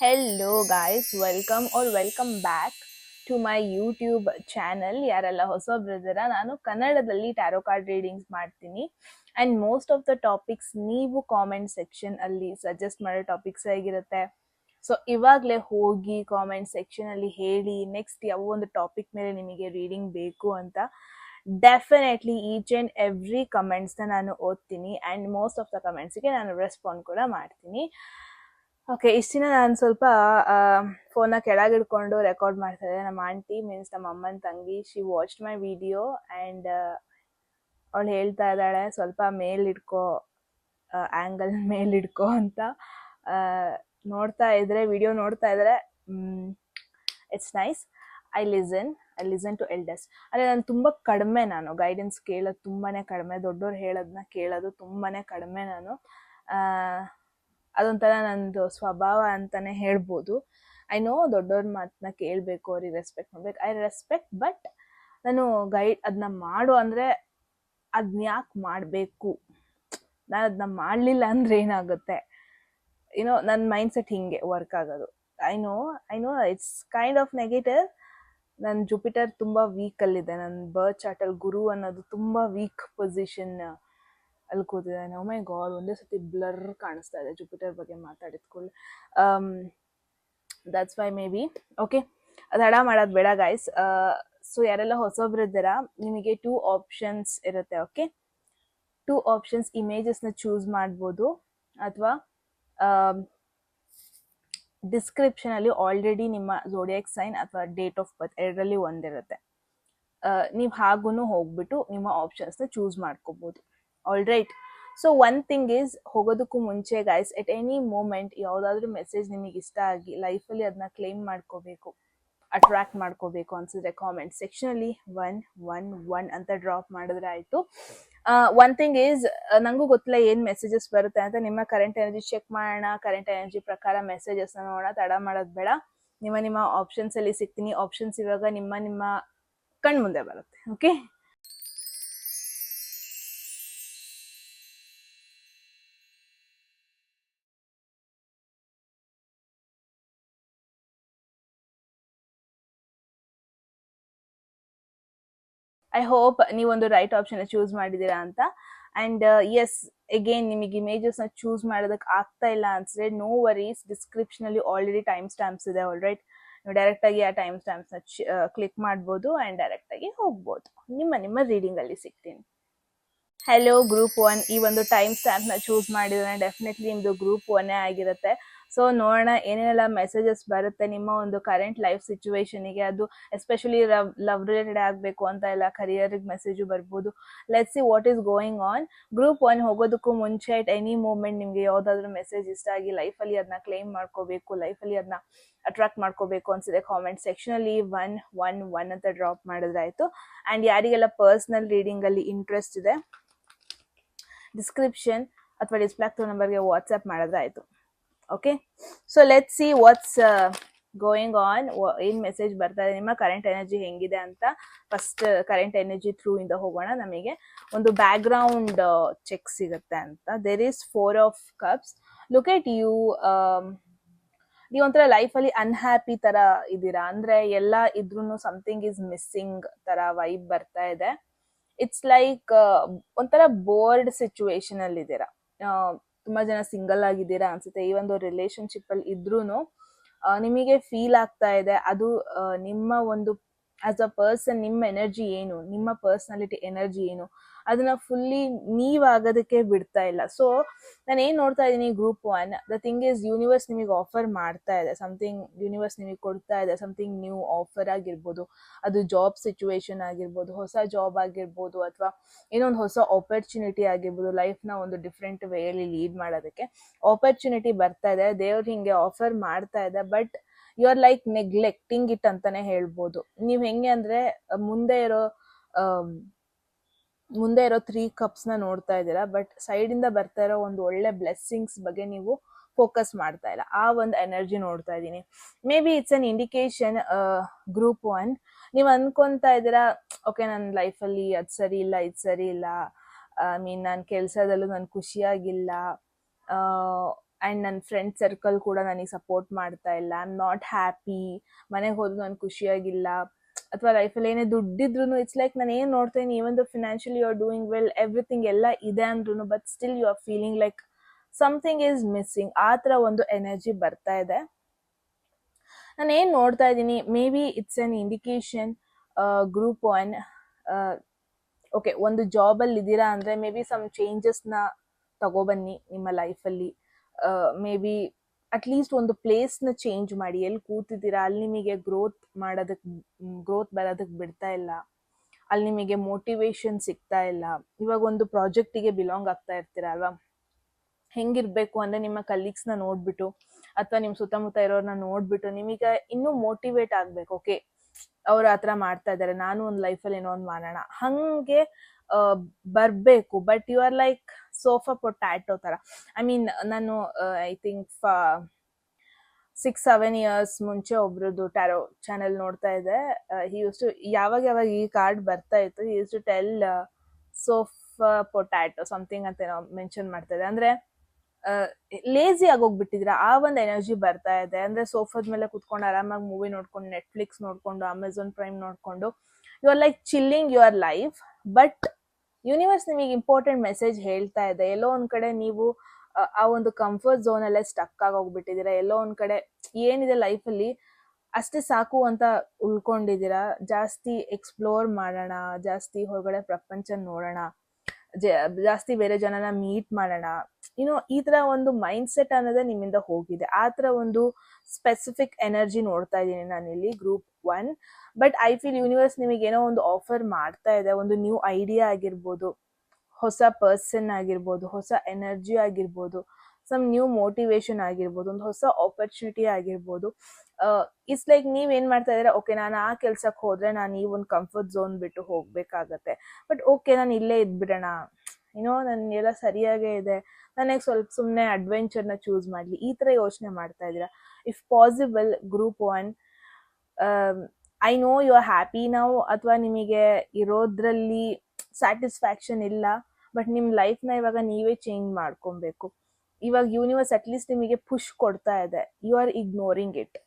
Hello guys, welcome back to my YouTube channel. ಯಾರೆಲ್ಲ ಹೊಸಬ್ರಿದ್ದೀರ, ನಾನು ಕನ್ನಡದಲ್ಲಿ ಟ್ಯಾರೋ ಕಾರ್ಡ್ ರೀಡಿಂಗ್ಸ್ ಮಾಡ್ತೀನಿ and most of the topics ನೀವು comment section ಅಲ್ಲಿ ಸಜೆಸ್ಟ್ ಮಾಡೋ ಟಾಪಿಕ್ಸ್ ಆಗಿರುತ್ತೆ. ಸೊ ಇವಾಗಲೇ ಹೋಗಿ ಕಾಮೆಂಟ್ ಸೆಕ್ಷನ್ ಅಲ್ಲಿ ಹೇಳಿ ನೆಕ್ಸ್ಟ್ ಯಾವ ಒಂದು ಟಾಪಿಕ್ ಮೇಲೆ ನಿಮಗೆ ರೀಡಿಂಗ್ ಬೇಕು ಅಂತ. ಡೆಫಿನೆಟ್ಲಿ ಈಚ್ ಆ್ಯಂಡ್ ಎವ್ರಿ ಕಮೆಂಟ್ಸ್ನ ನಾನು ಓದ್ತೀನಿ ಆ್ಯಂಡ್ ಮೋಸ್ಟ್ ಆಫ್ ದ ಕಮೆಂಟ್ಸ್ಗೆ ನಾನು ರೆಸ್ಪಾಂಡ್ ಕೂಡ ಮಾಡ್ತೀನಿ. ಓಕೆ, ಇಷ್ಟು ದಿನ ನಾನು ಸ್ವಲ್ಪ ಫೋನ್ನ ಕೆಳಗಿಡ್ಕೊಂಡು ರೆಕಾರ್ಡ್ ಮಾಡ್ತಾ ಇದ್ದೆ. ನಮ್ಮ ಆಂಟಿ ಮೀನ್ಸ್ ನಮ್ಮ ಅಮ್ಮನ ತಂಗಿ, she watched my video and ಅವಳು ಹೇಳ್ತಾ ಇದ್ದಾಳೆ ಸ್ವಲ್ಪ ಮೇಲಿಡ್ಕೋ, ಆ್ಯಂಗಲ್ ಮೇಲಿಡ್ಕೋ ಅಂತ. ನೋಡ್ತಾ ಇದ್ರೆ ವಿಡಿಯೋ ನೋಡ್ತಾ ಇದ್ರೆ it's nice. I listen to elders. ಅಂದರೆ ನಾನು ತುಂಬ ಕಡಿಮೆ, ನಾನು ಗೈಡೆನ್ಸ್ ಕೇಳೋದು ತುಂಬಾ ಕಡಿಮೆ, ದೊಡ್ಡವ್ರು ಹೇಳೋದನ್ನ ಕೇಳೋದು ತುಂಬಾ ಕಡಿಮೆ. ನಾನು ಅದೊಂಥರ ನಂದು ಸ್ವಭಾವ ಅಂತಾನೆ ಹೇಳ್ಬೋದು. ಐ ನೋ ದೊಡ್ಡವ್ರ ಮಾತನ್ನ ಕೇಳಬೇಕು, ಅವ್ರಿಗೆ ರೆಸ್ಪೆಕ್ಟ್ ಮಾಡ್ಬೇಕು, ಐ ರೆಸ್ಪೆಕ್ಟ್, ಬಟ್ ನಾನು ಅದನ್ನ ಮಾಡು ಅಂದರೆ ಅದನ್ನ ಯಾಕೆ ಮಾಡಬೇಕು, ನಾನು ಅದನ್ನ ಮಾಡಲಿಲ್ಲ ಅಂದರೆ ಏನಾಗುತ್ತೆ, ನನ್ನ ಮೈಂಡ್ ಸೆಟ್ ಹಿಂಗೆ ವರ್ಕ್ ಆಗೋದು. I know it's kind of negative. ನನ್ನ ಜುಪಿಟರ್ ತುಂಬ ವೀಕಲ್ಲಿದೆ, ನನ್ನ ಬರ್ತ್ ಚಾರ್ಟಲ್ಲಿ ಗುರು ಅನ್ನೋದು ತುಂಬ ವೀಕ್ ಪೊಸಿಷನ್ ಅಲ್ಲಿ ಕೂತಿದ್ದಾನೆ. ಓ ಮೈ ಗಾಡ್, ಒಂದೇ ಸತಿ ಬ್ಲರ್ ಕಾಣಿಸ್ತಾ ಇದೆ ಜುಪಿಟರ್ ಬಗ್ಗೆ ಮಾತಾಡಿದ್ಕೊಳ್ಳಿ. That's why maybe. Okay, ತಡ ಮಾಡೋದು ಬೇಡ ಗೈಸ್. ಸೊ ಯಾರೆಲ್ಲ ಹೊಸೊಬ್ರಿದ್ದೀರಾ, ನಿಮಗೆ 2 ಆಪ್ಷನ್ಸ್ ಇರುತ್ತೆ. ಓಕೆ, 2 ಆಪ್ಷನ್ಸ್, ಇಮೇಜಸ್ನ ಚೂಸ್ ಮಾಡ್ಬೋದು ಅಥವಾ ಡಿಸ್ಕ್ರಿಪ್ಷನಲ್ಲಿ ಆಲ್ರೆಡಿ ನಿಮ್ಮ ಝೋಡಿಯಾಕ್ ಸೈನ್ ಅಥವಾ ಡೇಟ್ ಆಫ್ ಬರ್ತ್ ಎರಡರಲ್ಲಿ ಒಂದಿರುತ್ತೆ. ನೀವು ಹಾಗೂ ಹೋಗ್ಬಿಟ್ಟು ನಿಮ್ಮ ಆಪ್ಷನ್ಸ್ನ ಚೂಸ್ ಮಾಡ್ಕೋಬೋದು. All right. So one thing is, ಹೋಗೋದಕ್ಕೂ ಮುಂಚೆ ಗೈಸ್, ಎಟ್ ಎನಿ ಮೂಮೆಂಟ್ ಯಾವುದಾದ್ರೂ ಮೆಸೇಜ್ ನಿಮಗೆ ಇಷ್ಟ ಆಗಿ ಲೈಫಲ್ಲಿ ಅದನ್ನ ಕ್ಲೇಮ್ ಮಾಡ್ಕೋಬೇಕು, ಅಟ್ರಾಕ್ಟ್ ಮಾಡ್ಕೋಬೇಕು ಅನ್ಸಿದ್ರೆ ಕಾಮೆಂಟ್ ಸೆಕ್ಷನಲ್ಲಿ 111 ಅಂತ ಡ್ರಾಪ್ ಮಾಡಿದ್ರೆ ಆಯಿತು. ಒನ್ ಥಿಂಗ್ ಈಸ್, ನನಗೂ ಗೊತ್ತಿಲ್ಲ ಏನು ಮೆಸೇಜಸ್ ಬರುತ್ತೆ ಅಂತ. ನಿಮ್ಮ ಕರೆಂಟ್ ಎನರ್ಜಿ ಚೆಕ್ ಮಾಡೋಣ, ಕರೆಂಟ್ ಎನರ್ಜಿ ಪ್ರಕಾರ ಮೆಸೇಜಸ್ನ ನೋಡೋಣ. ತಡ ಮಾಡೋದು ಬೇಡ. ನಿಮ್ಮ ಆಪ್ಷನ್ಸಲ್ಲಿ ಸಿಗ್ತೀನಿ. ಆಪ್ಷನ್ಸ್ ಇವಾಗ ನಿಮ್ಮ ಕಣ್ಮುಂದೆ ಬರುತ್ತೆ. ಓಕೆ, ಐ ಹೋಪ್ ನೀವೊಂದು ರೈಟ್ ಆಪ್ಷನ್ ಚೂಸ್ ಮಾಡಿದ್ದೀರಾ ಅಂತ. ಆ್ಯಂಡ್ ಎಸ್, ಅಗೇನ್ ನಿಮಗೆ ಇಮೇಜಸ್ನ ಚೂಸ್ ಮಾಡೋದಕ್ಕೆ ಆಗ್ತಾ ಇಲ್ಲ ಅನ್ಸಿದ್ರೆ ನೋ ವರೀಸ್, ಡಿಸ್ಕ್ರಿಪ್ಷನಲ್ಲಿ ಆಲ್ರೆಡಿ ಟೈಮ್ ಸ್ಟ್ಯಾಂಪ್ಸ್ ಇದೆ. ಆಲ್ ರೈಟ್, ನೀವು ಡೈರೆಕ್ಟಾಗಿ ಆ ಟೈಮ್ ಸ್ಟ್ಯಾಂಪ್ಸ್ನ ಕ್ಲಿಕ್ ಮಾಡ್ಬೋದು ಆ್ಯಂಡ್ ಡೈರೆಕ್ಟಾಗಿ ಹೋಗ್ಬೋದು. ನಿಮ್ಮ ರೀಡಿಂಗಲ್ಲಿ ಸಿಗ್ತೀನಿ. ಹೆಲೋ ಗ್ರೂಪ್ 1, ಈ ಒಂದು ಟೈಮ್ ಸ್ಟ್ಯಾಂಪ್ನ ಚೂಸ್ ಮಾಡಿದ್ರೆ ಡೆಫಿನೆಟ್ಲಿ ನಿಮ್ಮದು ಗ್ರೂಪ್ 1 ಆಗಿರುತ್ತೆ. ಸೊ ನೋಡೋಣ ಏನೇನೆಲ್ಲ ಮೆಸೇಜಸ್ ಬರುತ್ತೆ ನಿಮ್ಮ ಒಂದು ಕರೆಂಟ್ ಲೈಫ್ ಸಿಚುವೇಶನಿಗೆ. ಅದು ಎಸ್ಪೆಷಲಿ ಲವ್ ರಿಲೇಟೆಡ್ ಆಗಬೇಕು ಅಂತ ಇಲ್ಲ, ಕರಿಯರಿಗೆ ಮೆಸೇಜು ಬರ್ಬೋದು. Let's see what is going on. Group 1 ಹೋಗೋದಕ್ಕೂ ಮುಂಚೆ ಎಟ್ ಎನಿ ಮೂಮೆಂಟ್ ನಿಮಗೆ ಯಾವುದಾದ್ರೂ ಮೆಸೇಜ್ ಇಷ್ಟ ಆಗಿ ಲೈಫಲ್ಲಿ ಅದನ್ನ ಕ್ಲೇಮ್ ಮಾಡ್ಕೋಬೇಕು, ಲೈಫಲ್ಲಿ ಅದನ್ನ ಅಟ್ರಾಕ್ಟ್ ಮಾಡ್ಕೋಬೇಕು ಅನ್ಸಿದೆ ಕಾಮೆಂಟ್ ಸೆಕ್ಷನಲ್ಲಿ 111 ಅಂತ ಡ್ರಾಪ್ ಮಾಡಿದ್ರೆ ಆಯಿತು. ಆ್ಯಂಡ್ ಯಾರಿಗೆಲ್ಲ ಪರ್ಸ್ನಲ್ ರೀಡಿಂಗಲ್ಲಿ ಇಂಟ್ರೆಸ್ಟ್ ಇದೆ, ಡಿಸ್ಕ್ರಿಪ್ಷನ್ ಅಥವಾ ಡಿಸ್ಪ್ಲೇ ಆಗ್ತಿರೋ ನಂಬರ್ಗೆ ವಾಟ್ಸ್ಆ್ಯಪ್ ಮಾಡಿದ್ರೆ ಆಯಿತು. Okay, so let's see what's going on. ಏನು ಮೆಸೇಜ್ ಬರ್ತಾ ಇದೆ, ನಿಮ್ಮ ಕರೆಂಟ್ ಎನರ್ಜಿ ಹೆಂಗಿದೆ ಅಂತ. ಫಸ್ಟ್ ಕರೆಂಟ್ ಎನರ್ಜಿ ಥ್ರೂ ಇಂದ ಹೋಗೋಣ. ನಮಗೆ ಒಂದು ಬ್ಯಾಕ್ಗ್ರೌಂಡ್ ಚೆಕ್ ಸಿಗುತ್ತೆ ಅಂತ. There is 4 of cups. Look at you. ನೀವು ಒಂಥರ ಲೈಫಲ್ಲಿ ಅನ್ಹ್ಯಾಪಿ ಥರ ಇದ್ದೀರಾ, ಅಂದರೆ ಎಲ್ಲ ಇದ್ರೂ ಸಮಥಿಂಗ್ ಈಸ್ ಮಿಸ್ಸಿಂಗ್ ಥರ ವೈಬ್ ಬರ್ತಾ ಇದೆ. ಇಟ್ಸ್ ಲೈಕ್ ಒಂಥರ ಬೋರ್ಡ್ ಸಿಚುವೇಶನ್ ಅಲ್ಲಿ ಇದ್ದೀರಾ. ತುಂಬಾ ಜನ ಸಿಂಗಲ್ ಆಗಿದ್ದೀರಾ ಅನ್ಸುತ್ತೆ. ಈ ಒಂದು ರಿಲೇಶನ್ಶಿಪ್ ಅಲ್ಲಿ ಇದ್ರೂ ನಿಮಗೆ ಫೀಲ್ ಆಗ್ತಾ ಇದೆ. ಅದು ನಿಮ್ಮ ಒಂದು ಆಸ್ ಅ ಪರ್ಸನ್ ನಿಮ್ಮ ಎನರ್ಜಿ ಏನು, ನಿಮ್ಮ ಪರ್ಸನಾಲಿಟಿ ಎನರ್ಜಿ ಏನು, ಅದನ್ನ ಫುಲ್ಲಿ ನೀವಾಗೋದಕ್ಕೆ ಬಿಡ್ತಾ ಇಲ್ಲ. ಸೊ ನಾನು ಏನು ನೋಡ್ತಾ ಇದ್ದೀನಿ, group 1, the thing is universe ನಿಮಗೆ ಆಫರ್ ಮಾಡ್ತಾ ಇದೆ ಸಮಥಿಂಗ್. ಯೂನಿವರ್ಸ್ ನಿಮಗೆ ಕೊಡ್ತಾ ಇದೆ ಸಮಥಿಂಗ್ ನ್ಯೂ ಆಫರ್ ಆಗಿರ್ಬೋದು, ಅದು ಜಾಬ್ ಸಿಚುವೇಶನ್ ಆಗಿರ್ಬೋದು, ಹೊಸ ಜಾಬ್ ಆಗಿರ್ಬೋದು, ಅಥವಾ ಏನೊಂದು ಹೊಸ ಆಪರ್ಚುನಿಟಿ ಆಗಿರ್ಬೋದು. ಲೈಫ್ನ ಒಂದು ಡಿಫ್ರೆಂಟ್ ವೇಯಲ್ಲಿ ಲೀಡ್ ಮಾಡೋದಕ್ಕೆ ಆಪರ್ಚುನಿಟಿ ಬರ್ತಾ ಇದೆ. ದೇವ್ರು ಹಿಂಗೆ ಆಫರ್ ಮಾಡ್ತಾ ಇದೆ, but you are like neglecting it ಅಂತಾನೆ ಹೇಳ್ಬೋದು. ನೀವು ಹೆಂಗೆ ಅಂದ್ರೆ ಮುಂದೆ ಇರೋ 3 ಕಪ್ಸ್ನ ನೋಡ್ತಾ ಇದ್ದೀರಾ, ಬಟ್ ಸೈಡಿಂದ ಬರ್ತಾ ಇರೋ ಒಂದು ಒಳ್ಳೆ ಬ್ಲೆಸ್ಸಿಂಗ್ಸ್ ಬಗ್ಗೆ ನೀವು ಫೋಕಸ್ ಮಾಡ್ತಾ ಇಲ್ಲ. ಆ ಒಂದು ಎನರ್ಜಿ ನೋಡ್ತಾ ಇದ್ದೀನಿ. May be it's an indication. Group 1 ನೀವು ಅನ್ಕೊಂತಾ ಇದ್ದೀರಾ, ಓಕೆ ನನ್ನ ಲೈಫಲ್ಲಿ ಅದು ಸರಿ ಇಲ್ಲ, ಇದು ಸರಿ ಇಲ್ಲ, ಐ ಮೀನ್ ನನ್ನ ಕೆಲಸದಲ್ಲೂ ನಾನು ಖುಷಿಯಾಗಿಲ್ಲ, ಆ್ಯಂಡ್ ನನ್ನ ಫ್ರೆಂಡ್ ಸರ್ಕಲ್ ಕೂಡ ನನಗೆ ಸಪೋರ್ಟ್ ಮಾಡ್ತಾ ಇಲ್ಲ. I am not happy. ಮನೆಗೆ ಹೋದ್ರು ನಾನು ಖುಷಿಯಾಗಿಲ್ಲ. ಅಥವಾ ಲೈಫಲ್ಲಿ ಏನೇ ದುಡ್ಡಿದ್ರು ಇಟ್ಸ್ ಲೈಕ್ ನಾನು ಏನು ನೋಡ್ತೇನೆ, even the financially you are doing well, everything ಎಲ್ಲ ಇದೆ ಅಂದ್ರೂ but still you are feeling like something is missing. ಆ ಥರ ಒಂದು ಎನರ್ಜಿ ಬರ್ತಾ ಇದೆ. ನಾನು ಏನು ನೋಡ್ತಾ ಇದ್ದೀನಿ, may be it's an indication. Group 1 okay, ಒಂದು ಜಾಬಲ್ಲಿ ಇದ್ದೀರಾ ಅಂದರೆ ಮೇ ಬಿ ಸಮ್ ಚೇಂಜಸ್ನ ತಗೊಬನ್ನಿ ನಿಮ್ಮ ಲೈಫಲ್ಲಿ. ಮೇ ಬಿ ಅಟ್ಲೀಸ್ಟ್ ಒಂದು ಪ್ಲೇಸ್ನ ಚೇಂಜ್ ಮಾಡಿ. ಎಲ್ಲಿ ಕೂತಿದ್ದೀರಾ ಅಲ್ಲಿ ನಿಮಗೆ ಗ್ರೋತ್ ಬರೋದಕ್ಕೆ ಬಿಡ್ತಾ ಇಲ್ಲ, ಅಲ್ಲಿ ನಿಮಗೆ ಮೋಟಿವೇಶನ್ ಸಿಗ್ತಾ ಇಲ್ಲ. ಇವಾಗ ಒಂದು ಪ್ರಾಜೆಕ್ಟಿಗೆ ಬಿಲಾಂಗ್ ಆಗ್ತಾ ಇರ್ತೀರ ಅಲ್ವಾ, ಹೆಂಗಿರ್ಬೇಕು ಅಂದರೆ ನಿಮ್ಮ ಕಲೀಗ್ಸ್ನ ನೋಡ್ಬಿಟ್ಟು ಅಥವಾ ನಿಮ್ಮ ಸುತ್ತಮುತ್ತ ಇರೋರನ್ನ ನೋಡ್ಬಿಟ್ಟು ನಿಮಗೆ ಇನ್ನೂ ಮೋಟಿವೇಟ್ ಆಗಬೇಕು. ಓಕೆ, ಅವ್ರು ಆ ಥರ ಮಾಡ್ತಾ ಇದ್ದಾರೆ, ನಾನು ಒಂದು ಲೈಫಲ್ಲಿ ಏನೋ ಒಂದು ಮಾಡೋಣ, ಹಾಗೆ ಬರಬೇಕು. But you are like sofa potato ಥರ. ಐ ಮೀನ್ ನಾನು ಐ ಥಿಂಕ್ 6-7 ಇಯರ್ಸ್ ಮುಂಚೆ ಒಬ್ರದ್ದು ಟ್ಯಾರೋ ಚಾನೆಲ್ ನೋಡ್ತಾ ಇದ್ದೆ. ಹಿ ಯೂಸ್ ಟು ಯಾವಾಗ ಈ ಕಾರ್ಡ್ ಬರ್ತಾ ಇತ್ತು, he use to tell sofa potato something ಅಂತ ಏನೋ ಮೆನ್ಷನ್ ಮಾಡ್ತಾ ಇದೆ. ಅಂದರೆ ಲೇಜಿ ಆಗೋಗ್ಬಿಟ್ಟಿದ್ರ, ಆ ಒಂದು ಎನರ್ಜಿ ಬರ್ತಾ ಇದೆ. ಅಂದರೆ ಸೋಫಾದ ಮೇಲೆ ಕುತ್ಕೊಂಡು ಆರಾಮಾಗಿ ಮೂವಿ ನೋಡ್ಕೊಂಡು, ನೆಟ್ಫ್ಲಿಕ್ಸ್ ನೋಡ್ಕೊಂಡು, ಅಮೆಝಾನ್ ಪ್ರೈಮ್ ನೋಡ್ಕೊಂಡು you are like chilling your life. But universe ನಿಮಗೆ ಇಂಪಾರ್ಟೆಂಟ್ ಮೆಸೇಜ್ ಹೇಳ್ತಾ ಇದೆ. ಎಲ್ಲೋ ಒಂದು ಕಡೆ ನೀವು ಆ ಒಂದು ಕಂಫರ್ಟ್ ಝೋನಲ್ಲೇ ಸ್ಟಕ್ ಆಗೋಗ್ಬಿಟ್ಟಿದ್ದೀರಾ. ಎಲ್ಲೋ ಒಂದು ಕಡೆ ಏನಿದೆ ಲೈಫಲ್ಲಿ ಅಷ್ಟೇ ಸಾಕು ಅಂತ ಉಳ್ಕೊಂಡಿದ್ದೀರಾ. ಜಾಸ್ತಿ ಎಕ್ಸ್ಪ್ಲೋರ್ ಮಾಡೋಣ, ಜಾಸ್ತಿ ಹೊರಗಡೆ ಪ್ರಪಂಚ ನೋಡೋಣ, ಜಾಸ್ತಿ ಬೇರೆ ಜನನ ಮೀಟ್ ಮಾಡೋಣ, ಈ ಥರ ಒಂದು ಮೈಂಡ್ ಸೆಟ್ ಅನ್ನೋದೇ ನಿಮ್ಮಿಂದ ಹೋಗಿದೆ. ಆ ಥರ ಒಂದು ಸ್ಪೆಸಿಫಿಕ್ ಎನರ್ಜಿ ನೋಡ್ತಾ ಇದ್ದೀನಿ ನಾನಿಲ್ಲಿ group 1. But I feel universe ನಿಮಗೆ ಏನೋ ಒಂದು ಆಫರ್ ಮಾಡ್ತಾ ಇದೆ. ಒಂದು ನ್ಯೂ ಐಡಿಯಾ ಆಗಿರ್ಬೋದು, ಹೊಸ ಪರ್ಸನ್ ಆಗಿರ್ಬೋದು, ಹೊಸ ಎನರ್ಜಿ ಆಗಿರ್ಬೋದು, ಸಮ್ ನ್ಯೂ ಮೋಟಿವೇಶನ್ ಆಗಿರ್ಬೋದು, ಒಂದು ಹೊಸ ಆಪರ್ಚುನಿಟಿ ಆಗಿರ್ಬೋದು. ಇಟ್ಸ್ ಲೈಕ್ ನೀವೇನು ಮಾಡ್ತಾ ಇದ್ದೀರಾ, ಓಕೆ ನಾನು ಆ ಕೆಲ್ಸಕ್ಕೆ ಹೋದರೆ ನಾನು ಈ ಒಂದು ಕಂಫರ್ಟ್ ಝೋನ್ ಬಿಟ್ಟು ಹೋಗಬೇಕಾಗತ್ತೆ. ಬಟ್ ಓಕೆ ನಾನು ಇಲ್ಲೇ ಇದ್ಬಿಡೋಣ, ನನಗೆಲ್ಲ ಸರಿಯಾಗೇ ಇದೆ, ನನಗೆ ಸ್ವಲ್ಪ ಸುಮ್ಮನೆ ಅಡ್ವೆಂಚರ್ನ ಚೂಸ್ ಮಾಡಲಿ, ಈ ಥರ ಯೋಚನೆ ಮಾಡ್ತಾ ಇದ್ದೀರಾ. If possible group 1, I know you are happy ನಾವು, ಅಥವಾ ನಿಮಗೆ ಇರೋದ್ರಲ್ಲಿ ಸ್ಯಾಟಿಸ್ಫ್ಯಾಕ್ಷನ್ ಇಲ್ಲ, ಬಟ್ ನಿಮ್ಮ ಲೈಫ್ನ ಇವಾಗ ನೀವೇ ಚೇಂಜ್ ಮಾಡ್ಕೊಬೇಕು. ಇವಾಗ ಯೂನಿವರ್ಸ್ ಅಟ್ಲೀಸ್ಟ್ ನಿಮಗೆ ಪುಷ್ ಕೊಡ್ತಾ ಇದೆ, ಯು ಆರ್ ಇಗ್ನೋರಿಂಗ್ ಇಟ್.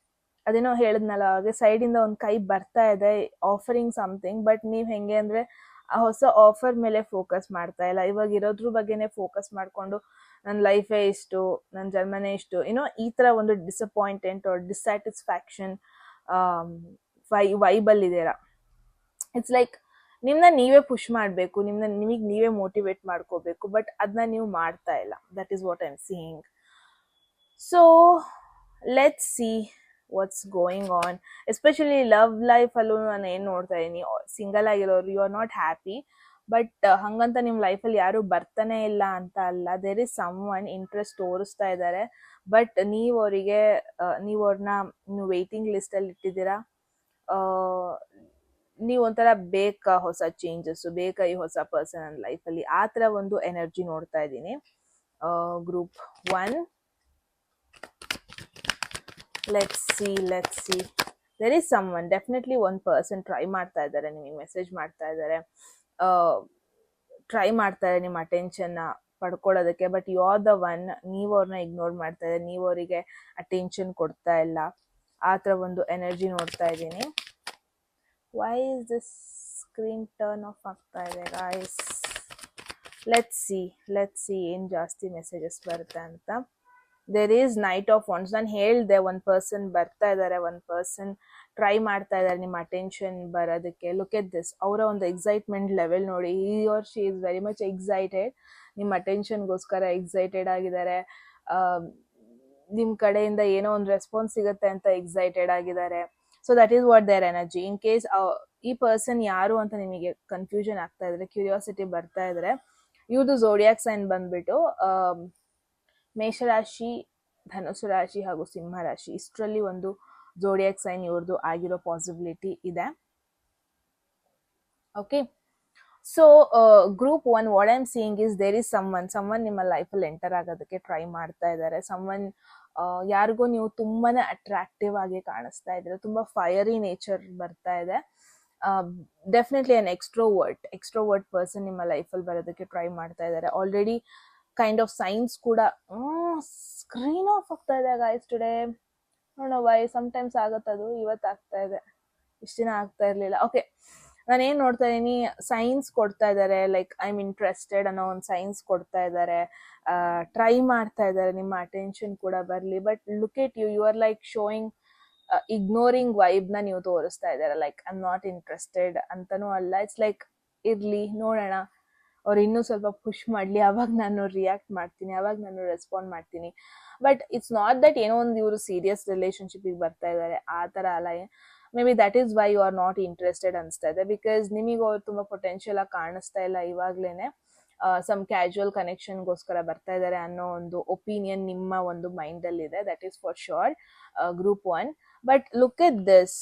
ಅದೇನೋ ಹೇಳಿದ್ನಲ್ಲ ಅವಾಗೆ, ಸೈಡಿಂದ ಒಂದು ಕೈ ಬರ್ತಾ ಇದೆ ಆಫರಿಂಗ್ ಸಮಥಿಂಗ್, ಬಟ್ ನೀವು ಹೆಂಗೆ ಅಂದರೆ ಆ ಹೊಸ ಆಫರ್ ಮೇಲೆ ಫೋಕಸ್ ಮಾಡ್ತಾ ಇಲ್ಲ. ಇವಾಗ ಇರೋದ್ರ ಬಗ್ಗೆನೇ ಫೋಕಸ್ ಮಾಡಿಕೊಂಡು ನನ್ನ ಲೈಫೇ ಇಷ್ಟು, ನನ್ನ ಜನ್ಮನೇ ಇಷ್ಟು, ಈ ಥರ ಒಂದು ಡಿಸಪಾಯಿಂಟೆಂಟ್ ಆರ್ ಡಿಸ್ಸ್ಯಾಟಿಸ್ಫ್ಯಾಕ್ಷನ್ ವೈಬಲ್ಲಿದ್ದೀರಾ. ಇಟ್ಸ್ ಲೈಕ್ ನಿಮ್ಮನ್ನ ನೀವೇ ಪುಷ್ ಮಾಡಬೇಕು, ನಿಮಗೆ ನೀವೇ ಮೋಟಿವೇಟ್ ಮಾಡ್ಕೋಬೇಕು, ಬಟ್ ಅದನ್ನ ನೀವು ಮಾಡ್ತಾ ಇಲ್ಲ. That is what I am seeing. So let's see what's going on. Especially love ಲೈಫಲ್ಲೂ ನಾನು ಏನು ನೋಡ್ತಾ ಇದ್ದೀನಿ, ಸಿಂಗಲ್ ಆಗಿರೋರು you are not happy. But ಹಂಗಂತ ನಿಮ್ಮ ಲೈಫಲ್ಲಿ ಯಾರು ಬರ್ತಾನೆ ಇಲ್ಲ ಅಂತ ಅಲ್ಲ. There is someone interest ತೋರಿಸ್ತಾ ಇದ್ದಾರೆ, ಬಟ್ ನೀವು ಅವ್ರನ್ನ ವೇಟಿಂಗ್ ಲಿಸ್ಟಲ್ಲಿ ಇಟ್ಟಿದ್ದೀರಾ. ನೀವು ಒಂಥರ ಬೇಕಾ ಹೊಸ ಚೇಂಜಸ್ಸು, ಬೇಕಾ ಈ ಹೊಸ ಪರ್ಸನ್ ನನ್ನ ಲೈಫಲ್ಲಿ, ಆ ಥರ ಒಂದು ಎನರ್ಜಿ ನೋಡ್ತಾ ಇದ್ದೀನಿ group 1. Let's see. There is someone, definitely ಒಂದು ಪರ್ಸನ್ ಟ್ರೈ ಮಾಡ್ತಾ ಇದ್ದಾರೆ, ನಿಮಗೆ ಮೆಸೇಜ್ ಮಾಡ್ತಾ ಇದ್ದಾರೆ, ಟ್ರೈ ಮಾಡ್ತಾರೆ ನಿಮ್ಮ ಅಟೆನ್ಷನ್ನ ಪಡ್ಕೊಳ್ಳೋದಕ್ಕೆ. But you are the one, ನೀವು ಅವ್ರನ್ನ ಇಗ್ನೋರ್ ಮಾಡ್ತಾ ಇದ್ದಾರೆ, ನೀವು ಅವರಿಗೆ ಅಟೆನ್ಷನ್ ಕೊಡ್ತಾ ಇಲ್ಲ. ಆ ಥರ ಒಂದು ಎನರ್ಜಿ ನೋಡ್ತಾ ಇದ್ದೀನಿ. Why is this screen turn off ಆಗ್ತಾ ಇದೆ ಗಾಯ್ಸ್? ಲೆಟ್ಸ್ ಸಿ ಏನು ಜಾಸ್ತಿ ಮೆಸೇಜಸ್ ಬರುತ್ತೆ ಅಂತ. There is knight of wands. ನಾನು ಹೇಳಿದೆ ಒಂದು ಪರ್ಸನ್ ಬರ್ತಾ ಇದ್ದಾರೆ, ಒಂದು ಪರ್ಸನ್ ಟ್ರೈ ಮಾಡ್ತಾ ಇದ್ದಾರೆ ನಿಮ್ಮ ಅಟೆನ್ಷನ್ ಬರೋದಕ್ಕೆ. ಲುಕ್ ಎಟ್ ದಿಸ್, ಅವರ ಒಂದು ಎಕ್ಸೈಟ್ಮೆಂಟ್ ಲೆವೆಲ್ ನೋಡಿ. He or she is very much excited, ನಿಮ್ಮ ಅಟೆನ್ಷನ್ಗೋಸ್ಕರ ಎಕ್ಸೈಟೆಡ್ ಆಗಿದ್ದಾರೆ. ನಿಮ್ಮ ಕಡೆಯಿಂದ ಏನೋ ಒಂದು ರೆಸ್ಪಾನ್ಸ್ ಸಿಗುತ್ತೆ ಅಂತ ಎಕ್ಸೈಟೆಡ್ ಆಗಿದ್ದಾರೆ. So that is what their energy. In case ಈ ಪರ್ಸನ್ ಯಾರು ಅಂತ ನಿಮಗೆ ಕನ್ಫ್ಯೂಷನ್ ಆಗ್ತಾ ಇದ್ರೆ, ಕ್ಯೂರಿಯಾಸಿಟಿ ಬರ್ತಾ ಇದ್ರೆ, ಇವ್ರದ್ದು ಝೋಡಿಯಾಕ್ ಸೈನ್ ಬಂದ್ಬಿಟ್ಟು ಮೇಷರಾಶಿ, ಧನುಸು ರಾಶಿ ಹಾಗೂ ಸಿಂಹ ರಾಶಿ, ಇಷ್ಟರಲ್ಲಿ ಒಂದು ಝೋಡಿಯಾಕ್ ಸೈನ್ ಇವ್ರದ್ದು ಆಗಿರೋ ಪಾಸಿಬಿಲಿಟಿ ಇದೆ. Okay, so group 1, what I am seeing is there is someone ನಿಮ್ಮ ಲೈಫಲ್ಲಿ ಎಂಟರ್ ಆಗೋದಕ್ಕೆ ಟ್ರೈ ಮಾಡ್ತಾ ಇದ್ದಾರೆ. ಸಮ್ವನ್ ಯಾರಿಗೂ ನೀವು ತುಂಬಾನೇ ಅಟ್ರಾಕ್ಟಿವ್ ಆಗಿ ಕಾಣಿಸ್ತಾ ಇದ್ದೀರಾ, ತುಂಬ ಫೈರಿ ನೇಚರ್ ಬರ್ತಾ ಇದೆ. ಡೆಫಿನೆಟ್ಲಿ ಅನ್ ಎಕ್ಸ್ಟ್ರೋವರ್ಟ್ ಪರ್ಸನ್ ನಿಮ್ಮ ಲೈಫಲ್ಲಿ ಬರೋದಕ್ಕೆ ಟ್ರೈ ಮಾಡ್ತಾ ಇದ್ದಾರೆ. ಆಲ್ರೆಡಿ ಕೈಂಡ್ ಆಫ್ ಸೈನ್ಸ್ ಕೂಡ ಸ್ಕ್ರೀನ್ ಆಫ್ ಆಗ್ತಾ ಇದೆ guys today. No why, sometimes ಆಗುತ್ತದು, ಇವತ್ತು ಆಗ್ತಾ ಇದೆ, ಇಷ್ಟು ದಿನ ಆಗ್ತಾ ಇರ್ಲಿಲ್ಲ. ಓಕೆ, ನಾನೇನ್ ನೋಡ್ತಾ ಇದೀನಿ, ಸೈನ್ಸ್ ಕೊಡ್ತಾ ಇದ್ದಾರೆ, ಲೈಕ್ ಐ ಆಮ್ ಇಂಟ್ರೆಸ್ಟೆಡ್ ಅನ್ನೋ ಒಂದು ಸೈನ್ಸ್ ಕೊಡ್ತಾ ಇದ್ದಾರೆ, ಟ್ರೈ ಮಾಡ್ತಾ ಇದ್ದಾರೆ ನಿಮ್ಮ ಅಟೆನ್ಷನ್ ಕೂಡ ಬರ್ಲಿ. But look at you are like showing ignoring vibe ನ ನೀವು ತೋರಿಸ್ತಾ ಇದ್ದಾರೆ. Like I am not interested ಅಂತಾನೂ ಅಲ್ಲ, ಇಟ್ಸ್ ಲೈಕ್ ಇರ್ಲಿ ನೋಡೋಣ, ಅವ್ರು ಇನ್ನೂ ಸ್ವಲ್ಪ ಪುಷ್ ಮಾಡ್ಲಿ, ಅವಾಗ ನಾನು ರಿಯಾಕ್ಟ್ ಮಾಡ್ತೀನಿ, ಅವಾಗ ನಾನು ರೆಸ್ಪಾಂಡ್ ಮಾಡ್ತೀನಿ. ಬಟ್ ಇಟ್ಸ್ ನಾಟ್ ದಟ್ ಏನೋ ಒಂದು ಇವರು ಸೀರಿಯಸ್ ರಿಲೇಶನ್ಶಿಪ್ಗೆ ಬರ್ತಾ ಇದ್ದಾರೆ, ಆ ಥರ ಅಲ್ಲ. Maybe that is why you are not interested ಅನಿಸ್ತಾ ಇದೆ, ಬಿಕಾಸ್ ನಿಮಗೆ ಅವ್ರು ತುಂಬ ಪೊಟೆನ್ಷಿಯಲ್ ಆಗಿ ಕಾಣಿಸ್ತಾ ಇಲ್ಲ ಇವಾಗ್ಲೇನೆ. ಸಮ್ ಕ್ಯಾಶುವಲ್ ಕನೆಕ್ಷನ್ಗೋಸ್ಕರ ಬರ್ತಾ ಇದ್ದಾರೆ ಅನ್ನೋ ಒಂದು ಒಪಿನಿಯನ್ ನಿಮ್ಮ ಒಂದು ಮೈಂಡಲ್ಲಿ ಇದೆ, that is for sure group 1. But look at this,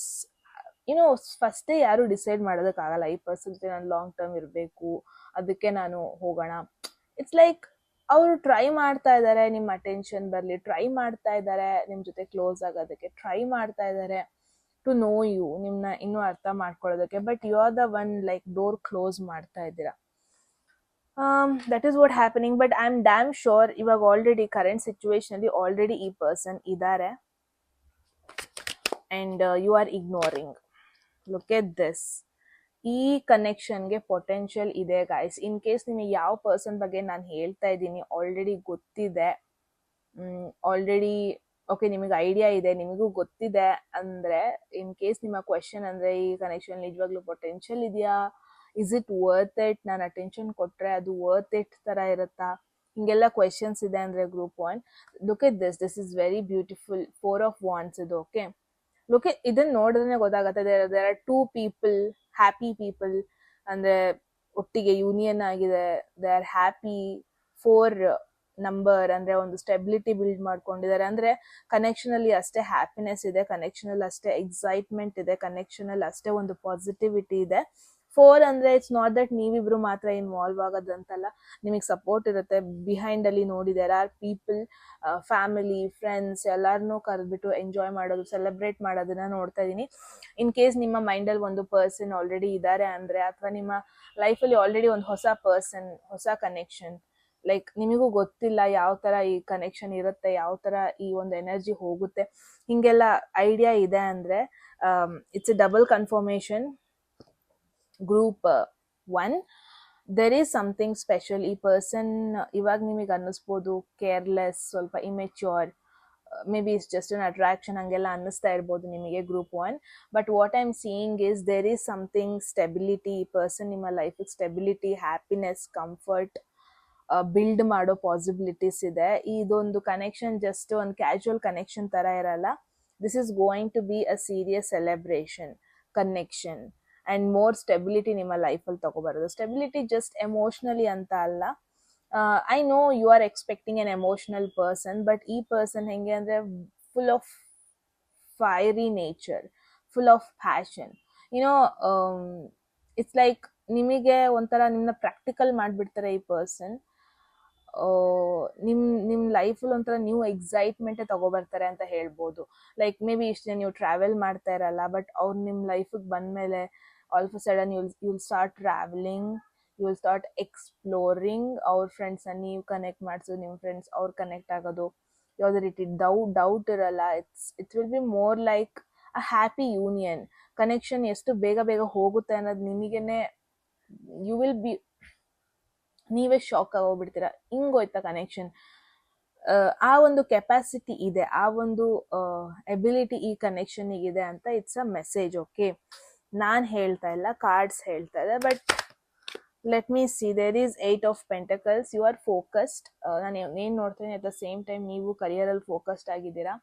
ಫಸ್ಟೇ ಯಾರು ಡಿಸೈಡ್ ಮಾಡೋದಕ್ಕಾಗಲ್ಲ ಈ ಪರ್ಸನ್ ಜೊತೆ ನಾನು ಲಾಂಗ್ ಟರ್ಮ್ ಇರಬೇಕು, ಅದಕ್ಕೆ ನಾನು ಹೋಗೋಣ. ಇಟ್ಸ್ ಲೈಕ್ ಅವರು ಟ್ರೈ ಮಾಡ್ತಾ ಇದ್ದಾರೆ ನಿಮ್ಮ ಅಟೆನ್ಷನ್ ಬರಲಿ, ಟ್ರೈ ಮಾಡ್ತಾ ಇದ್ದಾರೆ ನಿಮ್ಮ ಜೊತೆ ಕ್ಲೋಸ್ ಆಗೋದಕ್ಕೆ, ಟ್ರೈ ಮಾಡ್ತಾ ಇದ್ದಾರೆ ಟು ನೋ ಯು, ನಿಮ್ಮನ್ನ ಇನ್ನೂ ಅರ್ಥ ಮಾಡ್ಕೊಳ್ಳೋದಕ್ಕೆ. But you are the one like door close ಮಾಡ್ತಾ ಇದ್ದೀರಾ. That is what happening. But I am damn sure ಇವಾಗ ಆಲ್ರೆಡಿ ಕರೆಂಟ್ ಸಿಚುವೇಶನ್ ಅಲ್ಲಿ ಆಲ್ರೆಡಿ ಈ ಪರ್ಸನ್ ಇದ್ದಾರೆ and you are ignoring. Look at this, ಈ ಕನೆಕ್ಷನ್ಗೆ ಪೊಟೆನ್ಷಿಯಲ್ ಇದೆ ಗೈಸ್. ಇನ್ ಕೇಸ್ ನಿಮಗೆ ಯಾವ ಪರ್ಸನ್ ಬಗ್ಗೆ ನಾನು ಹೇಳ್ತಾ ಇದ್ದೀನಿ ಆಲ್ರೆಡಿ ಗೊತ್ತಿದೆ, ಆಲ್ರೆಡಿ ಓಕೆ ನಿಮಗೆ ಐಡಿಯಾ ಇದೆ, ನಿಮಗೂ ಗೊತ್ತಿದೆ ಅಂದ್ರೆ, ಇನ್ ಕೇಸ್ ನಿಮ್ಮ ಕ್ವೆಶನ್ ಅಂದ್ರೆ ಈ ಕನೆಕ್ಷನ್ ನಿಜವಾಗ್ಲೂ ಪೊಟೆನ್ಷಿಯಲ್ ಇದೆಯಾ, ಇಸ್ ಇಟ್ ವರ್ತ್ ಇಟ್, ನಾನು ಅಟೆನ್ಷನ್ ಕೊಟ್ರೆ ಅದು ವರ್ತ್ ಇಟ್ ತರ ಇರುತ್ತಾ, ಹಿಂಗೆಲ್ಲ ಕ್ವೆಶನ್ಸ್ ಇದೆ ಅಂದ್ರೆ group 1, look at this, this is very beautiful. 4 of Wands ಇದು. ಓಕೆ, ಲುಕ್ ಎಟ್ ಇದನ್ನ ನೋಡಿದ್ರೆ ಗೊತ್ತಾಗುತ್ತೆ, there are 2 people, happy people, ಅಂದ್ರೆ ಒಟ್ಟಿಗೆ ಯೂನಿಯನ್ ಆಗಿದೆ, ದೇ ಆರ್ ಹ್ಯಾಪಿ. 4 ನಂಬರ್ ಅಂದ್ರೆ ಒಂದು ಸ್ಟೆಬಿಲಿಟಿ ಬಿಲ್ಡ್ ಮಾಡ್ಕೊಂಡಿದ್ದಾರೆ, ಅಂದ್ರೆ ಕನೆಕ್ಷನ್ ಅಲ್ಲಿ ಅಷ್ಟೇ ಹ್ಯಾಪಿನೆಸ್ ಇದೆ, ಕನೆಕ್ಷನ್ ಅಲ್ಲಿ ಅಷ್ಟೇ ಎಕ್ಸೈಟ್ಮೆಂಟ್ ಇದೆ, ಕನೆಕ್ಷನ್ ಅಲ್ಲಿ ಅಷ್ಟೇ ಒಂದು ಪಾಸಿಟಿವಿಟಿ ಇದೆ. 4 ಅಂದ್ರೆ ಇಟ್ಸ್ ನಾಟ್ ದಟ್ ನೀವಿಬ್ರು ಮಾತ್ರ ಇನ್ವಾಲ್ವ್ ಆಗೋದಂತಲ್ಲ, ನಿಮಗೆ ಸಪೋರ್ಟ್ ಇರುತ್ತೆ ಬಿಹೈಂಡ್ ಅಲ್ಲಿ. ನೋಡಿ, there are people, family, friends ಎಲ್ಲಾರನ್ನೂ ಕರೆದ್ಬಿಟ್ಟು ಎಂಜಾಯ್ ಮಾಡೋದು, ಸೆಲೆಬ್ರೇಟ್ ಮಾಡೋದನ್ನ ನೋಡ್ತಾ ಇದೀನಿ. ಇನ್ ಕೇಸ್ ನಿಮ್ಮ ಮೈಂಡಲ್ಲಿ ಒಂದು ಪರ್ಸನ್ ಆಲ್ರೆಡಿ ಇದ್ದಾರೆ ಅಂದ್ರೆ, ಅಥವಾ ನಿಮ್ಮ ಲೈಫಲ್ಲಿ ಆಲ್ರೆಡಿ ಒಂದು ಹೊಸ ಪರ್ಸನ್, ಹೊಸ ಕನೆಕ್ಷನ್, ಲೈಕ್ ನಿಮಗೂ ಗೊತ್ತಿಲ್ಲ ಯಾವ ತರ ಈ ಕನೆಕ್ಷನ್ ಇರುತ್ತೆ, ಯಾವ ತರ ಈ ಒಂದು ಎನರ್ಜಿ ಹೋಗುತ್ತೆ, ಹಿಂಗೆಲ್ಲ ಐಡಿಯಾ ಇದೆ ಅಂದ್ರೆ it's a double confirmation. Group 1, there is something special. ಈ ಪರ್ಸನ್ ಇವಾಗ ನಿಮಗೆ ಅನ್ನಿಸ್ಬೋದು ಕೇರ್ಲೆಸ್, ಸ್ವಲ್ಪ immature, maybe it's just an attraction, ಹಂಗೆಲ್ಲ ಅನ್ನಿಸ್ತಾ ಇರ್ಬೋದು ನಿಮಗೆ group 1. But what I am seeing is there is something stability. ಈ ಪರ್ಸನ್ ನಿಮ್ಮ ಲೈಫಿಗೆ ಸ್ಟೆಬಿಲಿಟಿ, ಹ್ಯಾಪಿನೆಸ್, ಕಂಫರ್ಟ್ ಬಿಲ್ಡ್ ಮಾಡೋ ಪಾಸಿಬಿಲಿಟೀಸ್ ಇದೆ. ಇದೊಂದು ಕನೆಕ್ಷನ್ ಜಸ್ಟ್ ಒಂದು ಕ್ಯಾಶುವಲ್ ಕನೆಕ್ಷನ್ ತರ ಇರಲ್ಲ. This is going to be a serious celebration, connection and more stability ನಿಮ್ಮ ಲೈಫಲ್ಲಿ ತಗೋಬರೋದು. ಸ್ಟೆಬಿಲಿಟಿ ಜಸ್ಟ್ ಎಮೋಷನಲಿ ಅಂತ ಅಲ್ಲ. I know you are expecting an emotional person, but ಈ ಪರ್ಸನ್ ಹೆಂಗೆ ಅಂದ್ರೆ full of fiery nature, full of passion. It's like ನಿಮಗೆ ಒಂಥರ ನಿಮ್ಮನ್ನ ಪ್ರಾಕ್ಟಿಕಲ್ ಮಾಡಿಬಿಡ್ತಾರೆ ಈ ಪರ್ಸನ್. ನಿಮ್ಮ ಲೈಫಲ್ಲಿ ಒಂಥರ ನ್ಯೂ ಎಕ್ಸೈಟ್ಮೆಂಟೇ ತಗೋಬರ್ತಾರೆ ಅಂತ ಹೇಳ್ಬೋದು. ಲೈಕ್ ಮೇ ಬಿ ಇಷ್ಟು ನೀವು ಟ್ರಾವೆಲ್ ಮಾಡ್ತಾ ಇರಲ್ಲ, ಬಟ್ ಅವ್ರು ನಿಮ್ಮ ಲೈಫಿಗೆ ಬಂದಮೇಲೆ all of a sudden you will start travelling, you will start exploring. ಅವ್ರ ಫ್ರೆಂಡ್ಸನ್ನ ನೀವು ಕನೆಕ್ಟ್ ಮಾಡಿಸೋದು, ನಿಮ್ಮ ಫ್ರೆಂಡ್ಸ್ ಅವ್ರು ಕನೆಕ್ಟ್ ಆಗೋದು, ಯಾವುದೇ ರೀತಿ ಡೌಟ್ ಇರಲ್ಲ. It will be more like a happy union. Connection ಎಷ್ಟು ಬೇಗ ಹೋಗುತ್ತೆ ಅನ್ನೋದು ನಿಮಗೇನೆ, ಯು ವಿಲ್ ಬಿ, ನೀವೇ ಶಾಕ್ ಆಗೋಗ್ಬಿಡ್ತೀರಾ, ಹಿಂಗೋಯ್ತಾ ಕನೆಕ್ಷನ್. ಆ ಒಂದು ಕೆಪಾಸಿಟಿ ಇದೆ, ಆ ಒಂದು ಎಬಿಲಿಟಿ ಈ ಕನೆಕ್ಷನ್ನಿಗಿದೆ ಅಂತ ಇಟ್ಸ್ ಅ ಮೆಸೇಜ್. ಓಕೆ, ನಾನು ಹೇಳ್ತಾ ಇಲ್ಲ, ಕಾರ್ಡ್ಸ್ ಹೇಳ್ತಾ ಇದೆ. But let me see, there is 8 of Pentacles. You are focused. ನಾನು ಏನು ನೋಡ್ತೀನಿ, ಅಟ್ ದ ಸೇಮ್ ಟೈಮ್ ನೀವು ಕರಿಯರಲ್ಲಿ ಫೋಕಸ್ಡ್ ಆಗಿದ್ದೀರಾ,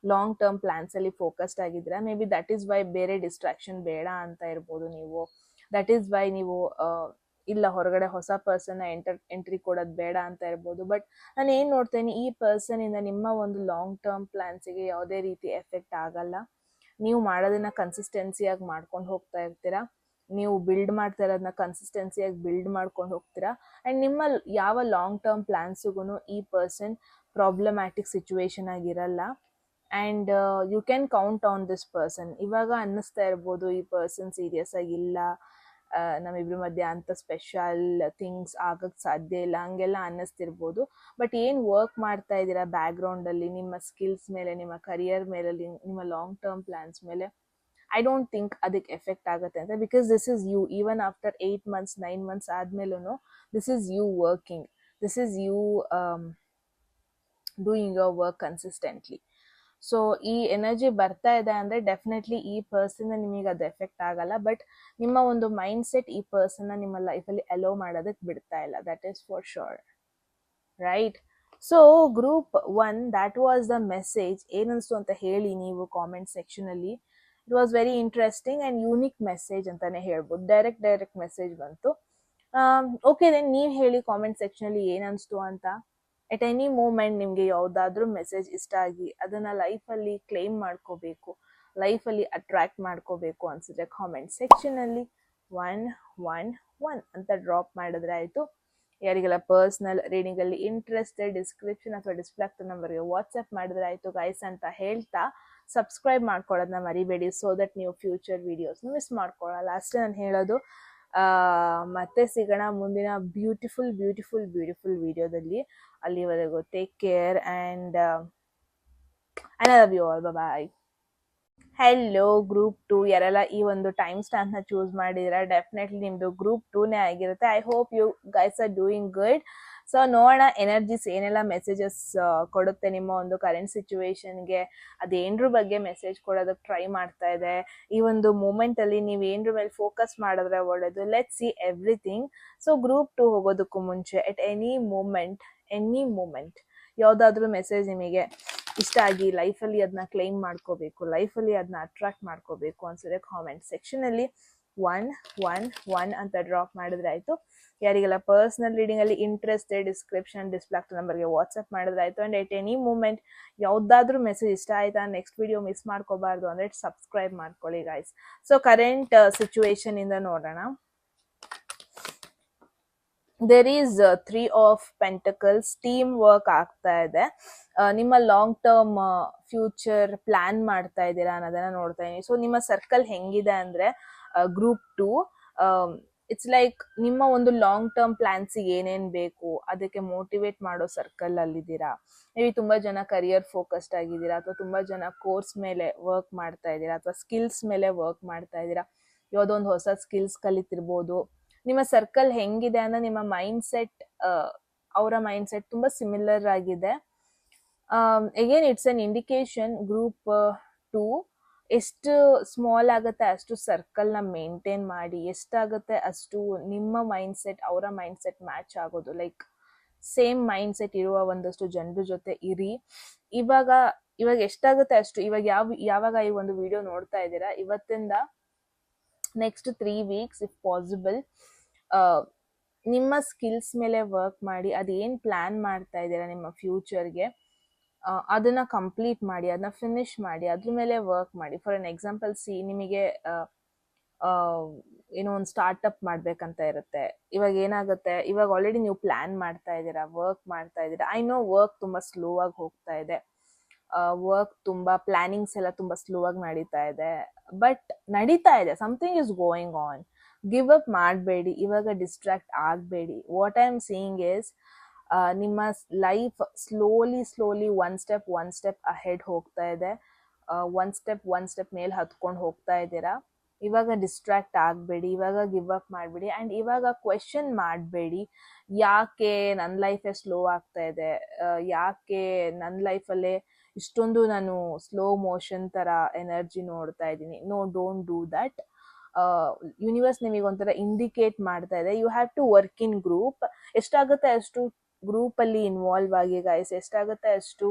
ಲಾಂಗ್ ಟರ್ಮ್ ಪ್ಲಾನ್ಸ್ ಅಲ್ಲಿ ಫೋಕಸ್ಡ್ ಆಗಿದ್ದೀರಾ. Maybe that is why ಬೇರೆ ಡಿಸ್ಟ್ರಾಕ್ಷನ್ ಬೇಡ ಅಂತ ಇರ್ಬೋದು ನೀವು. ದಟ್ ಈಸ್ ವೈ ನೀವು ಇಲ್ಲ ಹೊರಗಡೆ ಹೊಸ ಪರ್ಸನ್ ಎಂಟ್ರಿ ಕೊಡೋದು ಬೇಡ ಅಂತ ಇರ್ಬೋದು. ಬಟ್ ನಾನು ಏನು ನೋಡ್ತೇನೆ, ಈ ಪರ್ಸನ್ ಇಂದ ನಿಮ್ಮ ಒಂದು ಲಾಂಗ್ ಟರ್ಮ್ ಪ್ಲಾನ್ಸಿಗೆ ಯಾವುದೇ ರೀತಿ ಎಫೆಕ್ಟ್ ಆಗಲ್ಲ. ನೀವು ಮಾಡೋದನ್ನ ಕನ್ಸಿಸ್ಟೆನ್ಸಿಯಾಗಿ ಮಾಡ್ಕೊಂಡು ಹೋಗ್ತಾ ಇರ್ತೀರಾ, ನೀವು ಬಿಲ್ಡ್ ಮಾಡ್ತಾ ಇರೋದನ್ನ ಕನ್ಸಿಸ್ಟೆನ್ಸಿಯಾಗಿ ಬಿಲ್ಡ್ ಮಾಡ್ಕೊಂಡು ಹೋಗ್ತೀರಾ. ಆ್ಯಂಡ್ ನಿಮ್ಮ ಯಾವ ಲಾಂಗ್ ಟರ್ಮ್ ಪ್ಲಾನ್ಸಿಗೂ ಈ ಪರ್ಸನ್ ಪ್ರಾಬ್ಲಮ್ಯಾಟಿಕ್ ಸಿಚುವೇಶನ್ ಆಗಿರಲ್ಲ. And you can count on this person. ಇವಾಗ ಅನ್ನಿಸ್ತಾ ಇರ್ಬೋದು ಈ ಪರ್ಸನ್ ಸೀರಿಯಸ್ ಆಗಿಲ್ಲ, ನಮ್ಮಿಬ್ರ ಮಧ್ಯೆ ಅಂತ ಸ್ಪೆಷಲ್ ಥಿಂಗ್ಸ್ ಆಗಕ್ಕೆ ಸಾಧ್ಯ ಇಲ್ಲ ಹಂಗೆಲ್ಲ ಅನ್ನಿಸ್ತಿರ್ಬೋದು. ಬಟ್ ಏನು ವರ್ಕ್ ಮಾಡ್ತಾ ಇದ್ದೀರಾ ಬ್ಯಾಕ್ಗ್ರೌಂಡಲ್ಲಿ ನಿಮ್ಮ ಸ್ಕಿಲ್ಸ್ ಮೇಲೆ, ನಿಮ್ಮ ಕರಿಯರ್ ಮೇಲೆ, ನಿಮ್ಮ ಲಾಂಗ್ ಟರ್ಮ್ ಪ್ಲಾನ್ಸ್ ಮೇಲೆ, ಐ ಡೋಂಟ್ ಥಿಂಕ್ ಅದಕ್ಕೆ ಎಫೆಕ್ಟ್ ಆಗುತ್ತೆ ಅಂತ. Because this is you. Even after 8 months 9 months ಆದ್ಮೇಲೂ this is you working, this is you doing your work consistently. So ಈ ಎನರ್ಜಿ ಬರ್ತಾ ಇದೆ ಅಂದರೆ ಡೆಫಿನೆಟ್ಲಿ ಈ ಪರ್ಸನ್ ನಿಮಗೆ ಅದು ಎಫೆಕ್ಟ್ ಆಗಲ್ಲ. ಬಟ್ ನಿಮ್ಮ ಒಂದು ಮೈಂಡ್ ಸೆಟ್ ಈ ಪರ್ಸನ್ನ ನಿಮ್ಮ ಲೈಫಲ್ಲಿ ಅಲೋ ಮಾಡೋದಕ್ಕೆ ಬಿಡ್ತಾ ಇಲ್ಲ. That is for sure, right? So group 1, that was the message. ಏನನ್ನಿಸ್ತು ಅಂತ ಹೇಳಿ ನೀವು ಕಾಮೆಂಟ್ ಸೆಕ್ಷನಲ್ಲಿ. It was very interesting and unique message ಅಂತಾನೆ ಹೇಳ್ಬೋದು. ಡೈರೆಕ್ಟ್ ಮೆಸೇಜ್ ಬಂತು. ಓಕೆ ದೆನ್ ನೀವು ಹೇಳಿ ಕಾಮೆಂಟ್ ಸೆಕ್ಷನಲ್ಲಿ ಏನನ್ನಿಸ್ತು ಅಂತ. ಎಟ್ ಎನಿ ಮೂಮೆಂಟ್ ನಿಮಗೆ ಯಾವುದಾದ್ರೂ ಮೆಸೇಜ್ ಇಷ್ಟ ಆಗಿ ಅದನ್ನು ಲೈಫಲ್ಲಿ ಕ್ಲೇಮ್ ಮಾಡ್ಕೋಬೇಕು, ಲೈಫಲ್ಲಿ ಅಟ್ರ್ಯಾಕ್ಟ್ ಮಾಡ್ಕೋಬೇಕು ಅನ್ಸಿದ್ರೆ ಕಾಮೆಂಟ್ ಸೆಕ್ಷನಲ್ಲಿ 111 ಅಂತ ಡ್ರಾಪ್ ಮಾಡಿದ್ರೆ ಆಯಿತು. ಯಾರಿಗೆಲ್ಲ ಪರ್ಸ್ನಲ್ ರೀಡಿಂಗಲ್ಲಿ ಇಂಟ್ರೆಸ್ಟೆಡ್ ಡಿಸ್ಕ್ರಿಪ್ಷನ್ ಅಥವಾ ಡಿಸ್ಪ್ಲೇ ಆಗ್ತದೆ ನಂಬರ್ಗೆ ವಾಟ್ಸಪ್ ಮಾಡಿದ್ರೆ ಆಯಿತು ಗೈಸ್ ಅಂತ ಹೇಳ್ತಾ ಸಬ್ಸ್ಕ್ರೈಬ್ ಮಾಡ್ಕೊಳ್ಳೋದನ್ನ ಮರಿಬೇಡಿ. ಸೊ ದಟ್ ನೀವು ಫ್ಯೂಚರ್ ವೀಡಿಯೋಸ್ನ ಮಿಸ್ ಮಾಡ್ಕೊಳ್ಳಲ್ಲ. ಅಷ್ಟೇ ನಾನು ಹೇಳೋದು. ಮತ್ತೆ ಸಿಗೋಣ ಮುಂದಿನ ಬ್ಯೂಟಿಫುಲ್ ವಿಡಿಯೋದಲ್ಲಿ. ಅಲ್ಲಿವರೆಗೂ take care and I love you all. Bye. Hello group 2, ಯಾರೆಲ್ಲ ಈ ಒಂದು ಟೈಮ್ ಸ್ಟ್ಯಾಂಪ್ನ ಚೂಸ್ ಮಾಡಿದ್ರೆ ಡೆಫಿನೆಟ್ಲಿ ನಿಮ್ಮದು ಗ್ರೂಪ್ 2ನೇ ಆಗಿರುತ್ತೆ. I hope you guys are doing good. So ನೋಡೋಣ ಎನರ್ಜೀಸ್ ಏನೆಲ್ಲ ಮೆಸೇಜಸ್ ಕೊಡುತ್ತೆ ನಿಮ್ಮ ಒಂದು ಕರೆಂಟ್ ಸಿಚುವೇಶನ್ಗೆ. ಅದೇನ್ರ ಬಗ್ಗೆ ಮೆಸೇಜ್ ಕೊಡೋದಕ್ಕೆ ಟ್ರೈ ಮಾಡ್ತಾ ಇದೆ. ಈ ಒಂದು ಮೂಮೆಂಟಲ್ಲಿ ನೀವು ಏನರ ಮೇಲೆ ಫೋಕಸ್ ಮಾಡಿದ್ರೆ ಒಳ್ಳೇದು. Let's see everything. So group 2 ಹೋಗೋದಕ್ಕೂ ಮುಂಚೆ ಎಟ್ ಎನಿ ಮೂಮೆಂಟ್ ಯಾವುದಾದ್ರೂ ಮೆಸೇಜ್ ನಿಮಗೆ ಇಷ್ಟ ಆಗಿ ಲೈಫಲ್ಲಿ ಅದನ್ನ ಕ್ಲೈಮ್ ಮಾಡ್ಕೋಬೇಕು, ಲೈಫಲ್ಲಿ ಅದನ್ನ ಅಟ್ರಾಕ್ಟ್ ಮಾಡ್ಕೋಬೇಕು ಅನ್ಸಿದ್ರೆ ಕಾಮೆಂಟ್ ಸೆಕ್ಷನಲ್ಲಿ 111 ಅಂತ ಡ್ರಾಪ್ ಮಾಡಿದ್ರೆ ಆಯಿತು. ಯಾರಿಗೆಲ್ಲ ಪರ್ಸ್ನಲ್ ರೀಡಿಂಗಲ್ಲಿ ಇಂಟ್ರೆಸ್ಟೆಡ್ ಡಿಸ್ಕ್ರಿಪ್ಷನ್ ಡಿಸ್ಪ್ಲೇ ಆಗ್ತದೆ ನಂಬರ್ಗೆ ವಾಟ್ಸಪ್ ಮಾಡಿದ್ರೆ ಆಯಿತು. ಆ್ಯಂಡ್ ಎಟ್ ಎನಿ ಮೂಮೆಂಟ್ ಯಾವುದಾದ್ರೂ ಮೆಸೇಜ್ ಇಷ್ಟ ಆಯ್ತಾ, ನೆಕ್ಸ್ಟ್ ವಿಡಿಯೋ ಮಿಸ್ ಮಾಡ್ಕೋಬಾರ್ದು ಅಂದರೆ ಸಬ್ಸ್ಕ್ರೈಬ್ ಮಾಡ್ಕೊಳ್ಳಿ ಗೈಸ್. ಸೊ ಕರೆಂಟ್ ಸಿಚುವೇಶನಿಂದ ನೋಡೋಣ. There is 3 of Pentacles. Team work ಆಗ್ತಾ ಇದೆ. ನಿಮ್ಮ ಲಾಂಗ್ ಟರ್ಮ್ ಫ್ಯೂಚರ್ ಪ್ಲಾನ್ ಮಾಡ್ತಾ ಇದ್ದೀರಾ ಅನ್ನೋದನ್ನ ನೋಡ್ತಾ ಇದ್ದೀನಿ. ಸೊ ನಿಮ್ಮ ಸರ್ಕಲ್ ಹೆಂಗಿದೆ ಅಂದರೆ ಗ್ರೂಪ್ 2 ಇಟ್ಸ್ ಲೈಕ್ ನಿಮ್ಮ ಒಂದು ಲಾಂಗ್ ಟರ್ಮ್ ಪ್ಲಾನ್ಸಿಗೆ ಏನೇನು ಬೇಕು ಅದಕ್ಕೆ ಮೋಟಿವೇಟ್ ಮಾಡೋ ಸರ್ಕಲ್ ಅಲ್ಲಿದ್ದೀರಾ. ಮೇ ಬಿ ತುಂಬ ಜನ ಕರಿಯರ್ ಫೋಕಸ್ಡ್ ಆಗಿದ್ದೀರಾ, ಅಥವಾ ತುಂಬ ಜನ ಕೋರ್ಸ್ ಮೇಲೆ ವರ್ಕ್ ಮಾಡ್ತಾ ಇದ್ದೀರಾ, ಅಥವಾ ಸ್ಕಿಲ್ಸ್ ಮೇಲೆ ವರ್ಕ್ ಮಾಡ್ತಾ ಇದ್ದೀರಾ. ಯಾವುದೋ ಒಂದು ಹೊಸ ಸ್ಕಿಲ್ಸ್ ಕಲಿತಿರ್ಬೋದು. ನಿಮ್ಮ ಸರ್ಕಲ್ ಹೆಂಗಿದೆ ಅಂದ್ರೆ ನಿಮ್ಮ ಮೈಂಡ್ ಸೆಟ್, ಅವರ ಮೈಂಡ್ ಸೆಟ್ ತುಂಬ ಸಿಮಿಲರ್ ಆಗಿದೆ. Again it's an indication. Group 2 ಎಷ್ಟು ಸ್ಮಾಲ್ ಆಗುತ್ತೆ ಅಷ್ಟು ಸರ್ಕಲ್ನ ಮೇಂಟೈನ್ ಮಾಡಿ, ಎಷ್ಟಾಗುತ್ತೆ ಅಷ್ಟು ನಿಮ್ಮ ಮೈಂಡ್ ಸೆಟ್ ಅವರ ಮೈಂಡ್ ಸೆಟ್ ಮ್ಯಾಚ್ ಆಗೋದು, ಲೈಕ್ ಸೇಮ್ ಮೈಂಡ್ ಸೆಟ್ ಇರುವ ಒಂದಷ್ಟು ಜನರ ಜೊತೆ ಇರಿ. ಇವಾಗ ಎಷ್ಟಾಗುತ್ತೆ ಅಷ್ಟು, ಯಾವಾಗ ಈ ಒಂದು ವಿಡಿಯೋ ನೋಡ್ತಾ ಇದ್ದೀರಾ ಇವತ್ತಿಂದ ನೆಕ್ಸ್ಟ್ 3 weeks ಇಫ್ ಪಾಸಿಬಲ್ ನಿಮ್ಮ ಸ್ಕಿಲ್ಸ್ ಮೇಲೆ ವರ್ಕ್ ಮಾಡಿ. ಅದೇನು ಪ್ಲಾನ್ ಮಾಡ್ತಾ ಇದ್ದೀರಾ ನಿಮ್ಮ ಫ್ಯೂಚರ್ಗೆ ಅದನ್ನ ಕಂಪ್ಲೀಟ್ ಮಾಡಿ, ಅದನ್ನ ಫಿನಿಶ್ ಮಾಡಿ, ಅದ್ರ ಮೇಲೆ ವರ್ಕ್ ಮಾಡಿ. ಫಾರ್ ಎನ್ ಎಕ್ಸಾಂಪಲ್ ನಿಮಗೆ ಏನೋ ಒಂದು ಸ್ಟಾರ್ಟ್ಅಪ್ ಮಾಡ್ಬೇಕಂತ ಇರುತ್ತೆ. ಇವಾಗ ಏನಾಗುತ್ತೆ, ಇವಾಗ ಆಲ್ರೆಡಿ ನೀವು ಪ್ಲಾನ್ ಮಾಡ್ತಾ ಇದ್ದೀರಾ, ವರ್ಕ್ ಮಾಡ್ತಾ ಇದ್ದೀರಾ. ಐ ನೋ ವರ್ಕ್ ತುಂಬ ಸ್ಲೋ ಆಗಿ ಹೋಗ್ತಾ ಇದೆ, ವರ್ಕ್ ತುಂಬ ಪ್ಲಾನಿಂಗ್ಸ್ ಎಲ್ಲ ತುಂಬ ಸ್ಲೋ ಆಗಿ ನಡೀತಾ ಇದೆ. ಬಟ್ ನಡೀತಾ ಇದೆ, something is going on. Give up ಮಾಡಬೇಡಿ, ಇವಾಗ ಡಿಸ್ಟ್ರಾಕ್ಟ್ ಆಗಬೇಡಿ. What I am seeing is ನಿಮ್ಮ life slowly one step ahead ಹೋಗ್ತಾ ಇದೆ. ಒನ್ ಸ್ಟೆಪ್ ಮೇಲೆ ಹತ್ಕೊಂಡು ಹೋಗ್ತಾ ಇದ್ದೀರಾ. ಇವಾಗ ಡಿಸ್ಟ್ರಾಕ್ಟ್ ಆಗಬೇಡಿ, ಇವಾಗ ಗಿವ್ ಅಪ್ ಮಾಡಬೇಡಿ. ಆ್ಯಂಡ್ ಇವಾಗ ಕ್ವೆಶನ್ ಮಾಡಬೇಡಿ, ಯಾಕೆ ನನ್ನ ಲೈಫೇ ಸ್ಲೋ ಆಗ್ತಾ ಇದೆ, ಯಾಕೆ ನನ್ನ ಲೈಫಲ್ಲೇ ಇಷ್ಟೊಂದು ನಾನು ಸ್ಲೋ ಮೋಷನ್ ಥರ ಎನರ್ಜಿ ನೋಡ್ತಾ ಇದ್ದೀನಿ. No, don't do that. Universe ನಿಮಗೆ ಒಂಥರ ಇಂಡಿಕೇಟ್ ಮಾಡ್ತಾ ಇದೆ, you have to work in group. ಎಷ್ಟಾಗುತ್ತೆ ಅಷ್ಟು ಗ್ರೂಪಲ್ಲಿ ಇನ್ವಾಲ್ವ್ ಆಗಿ ಗೈಸ್. ಎಷ್ಟಾಗುತ್ತೆ ಅಷ್ಟು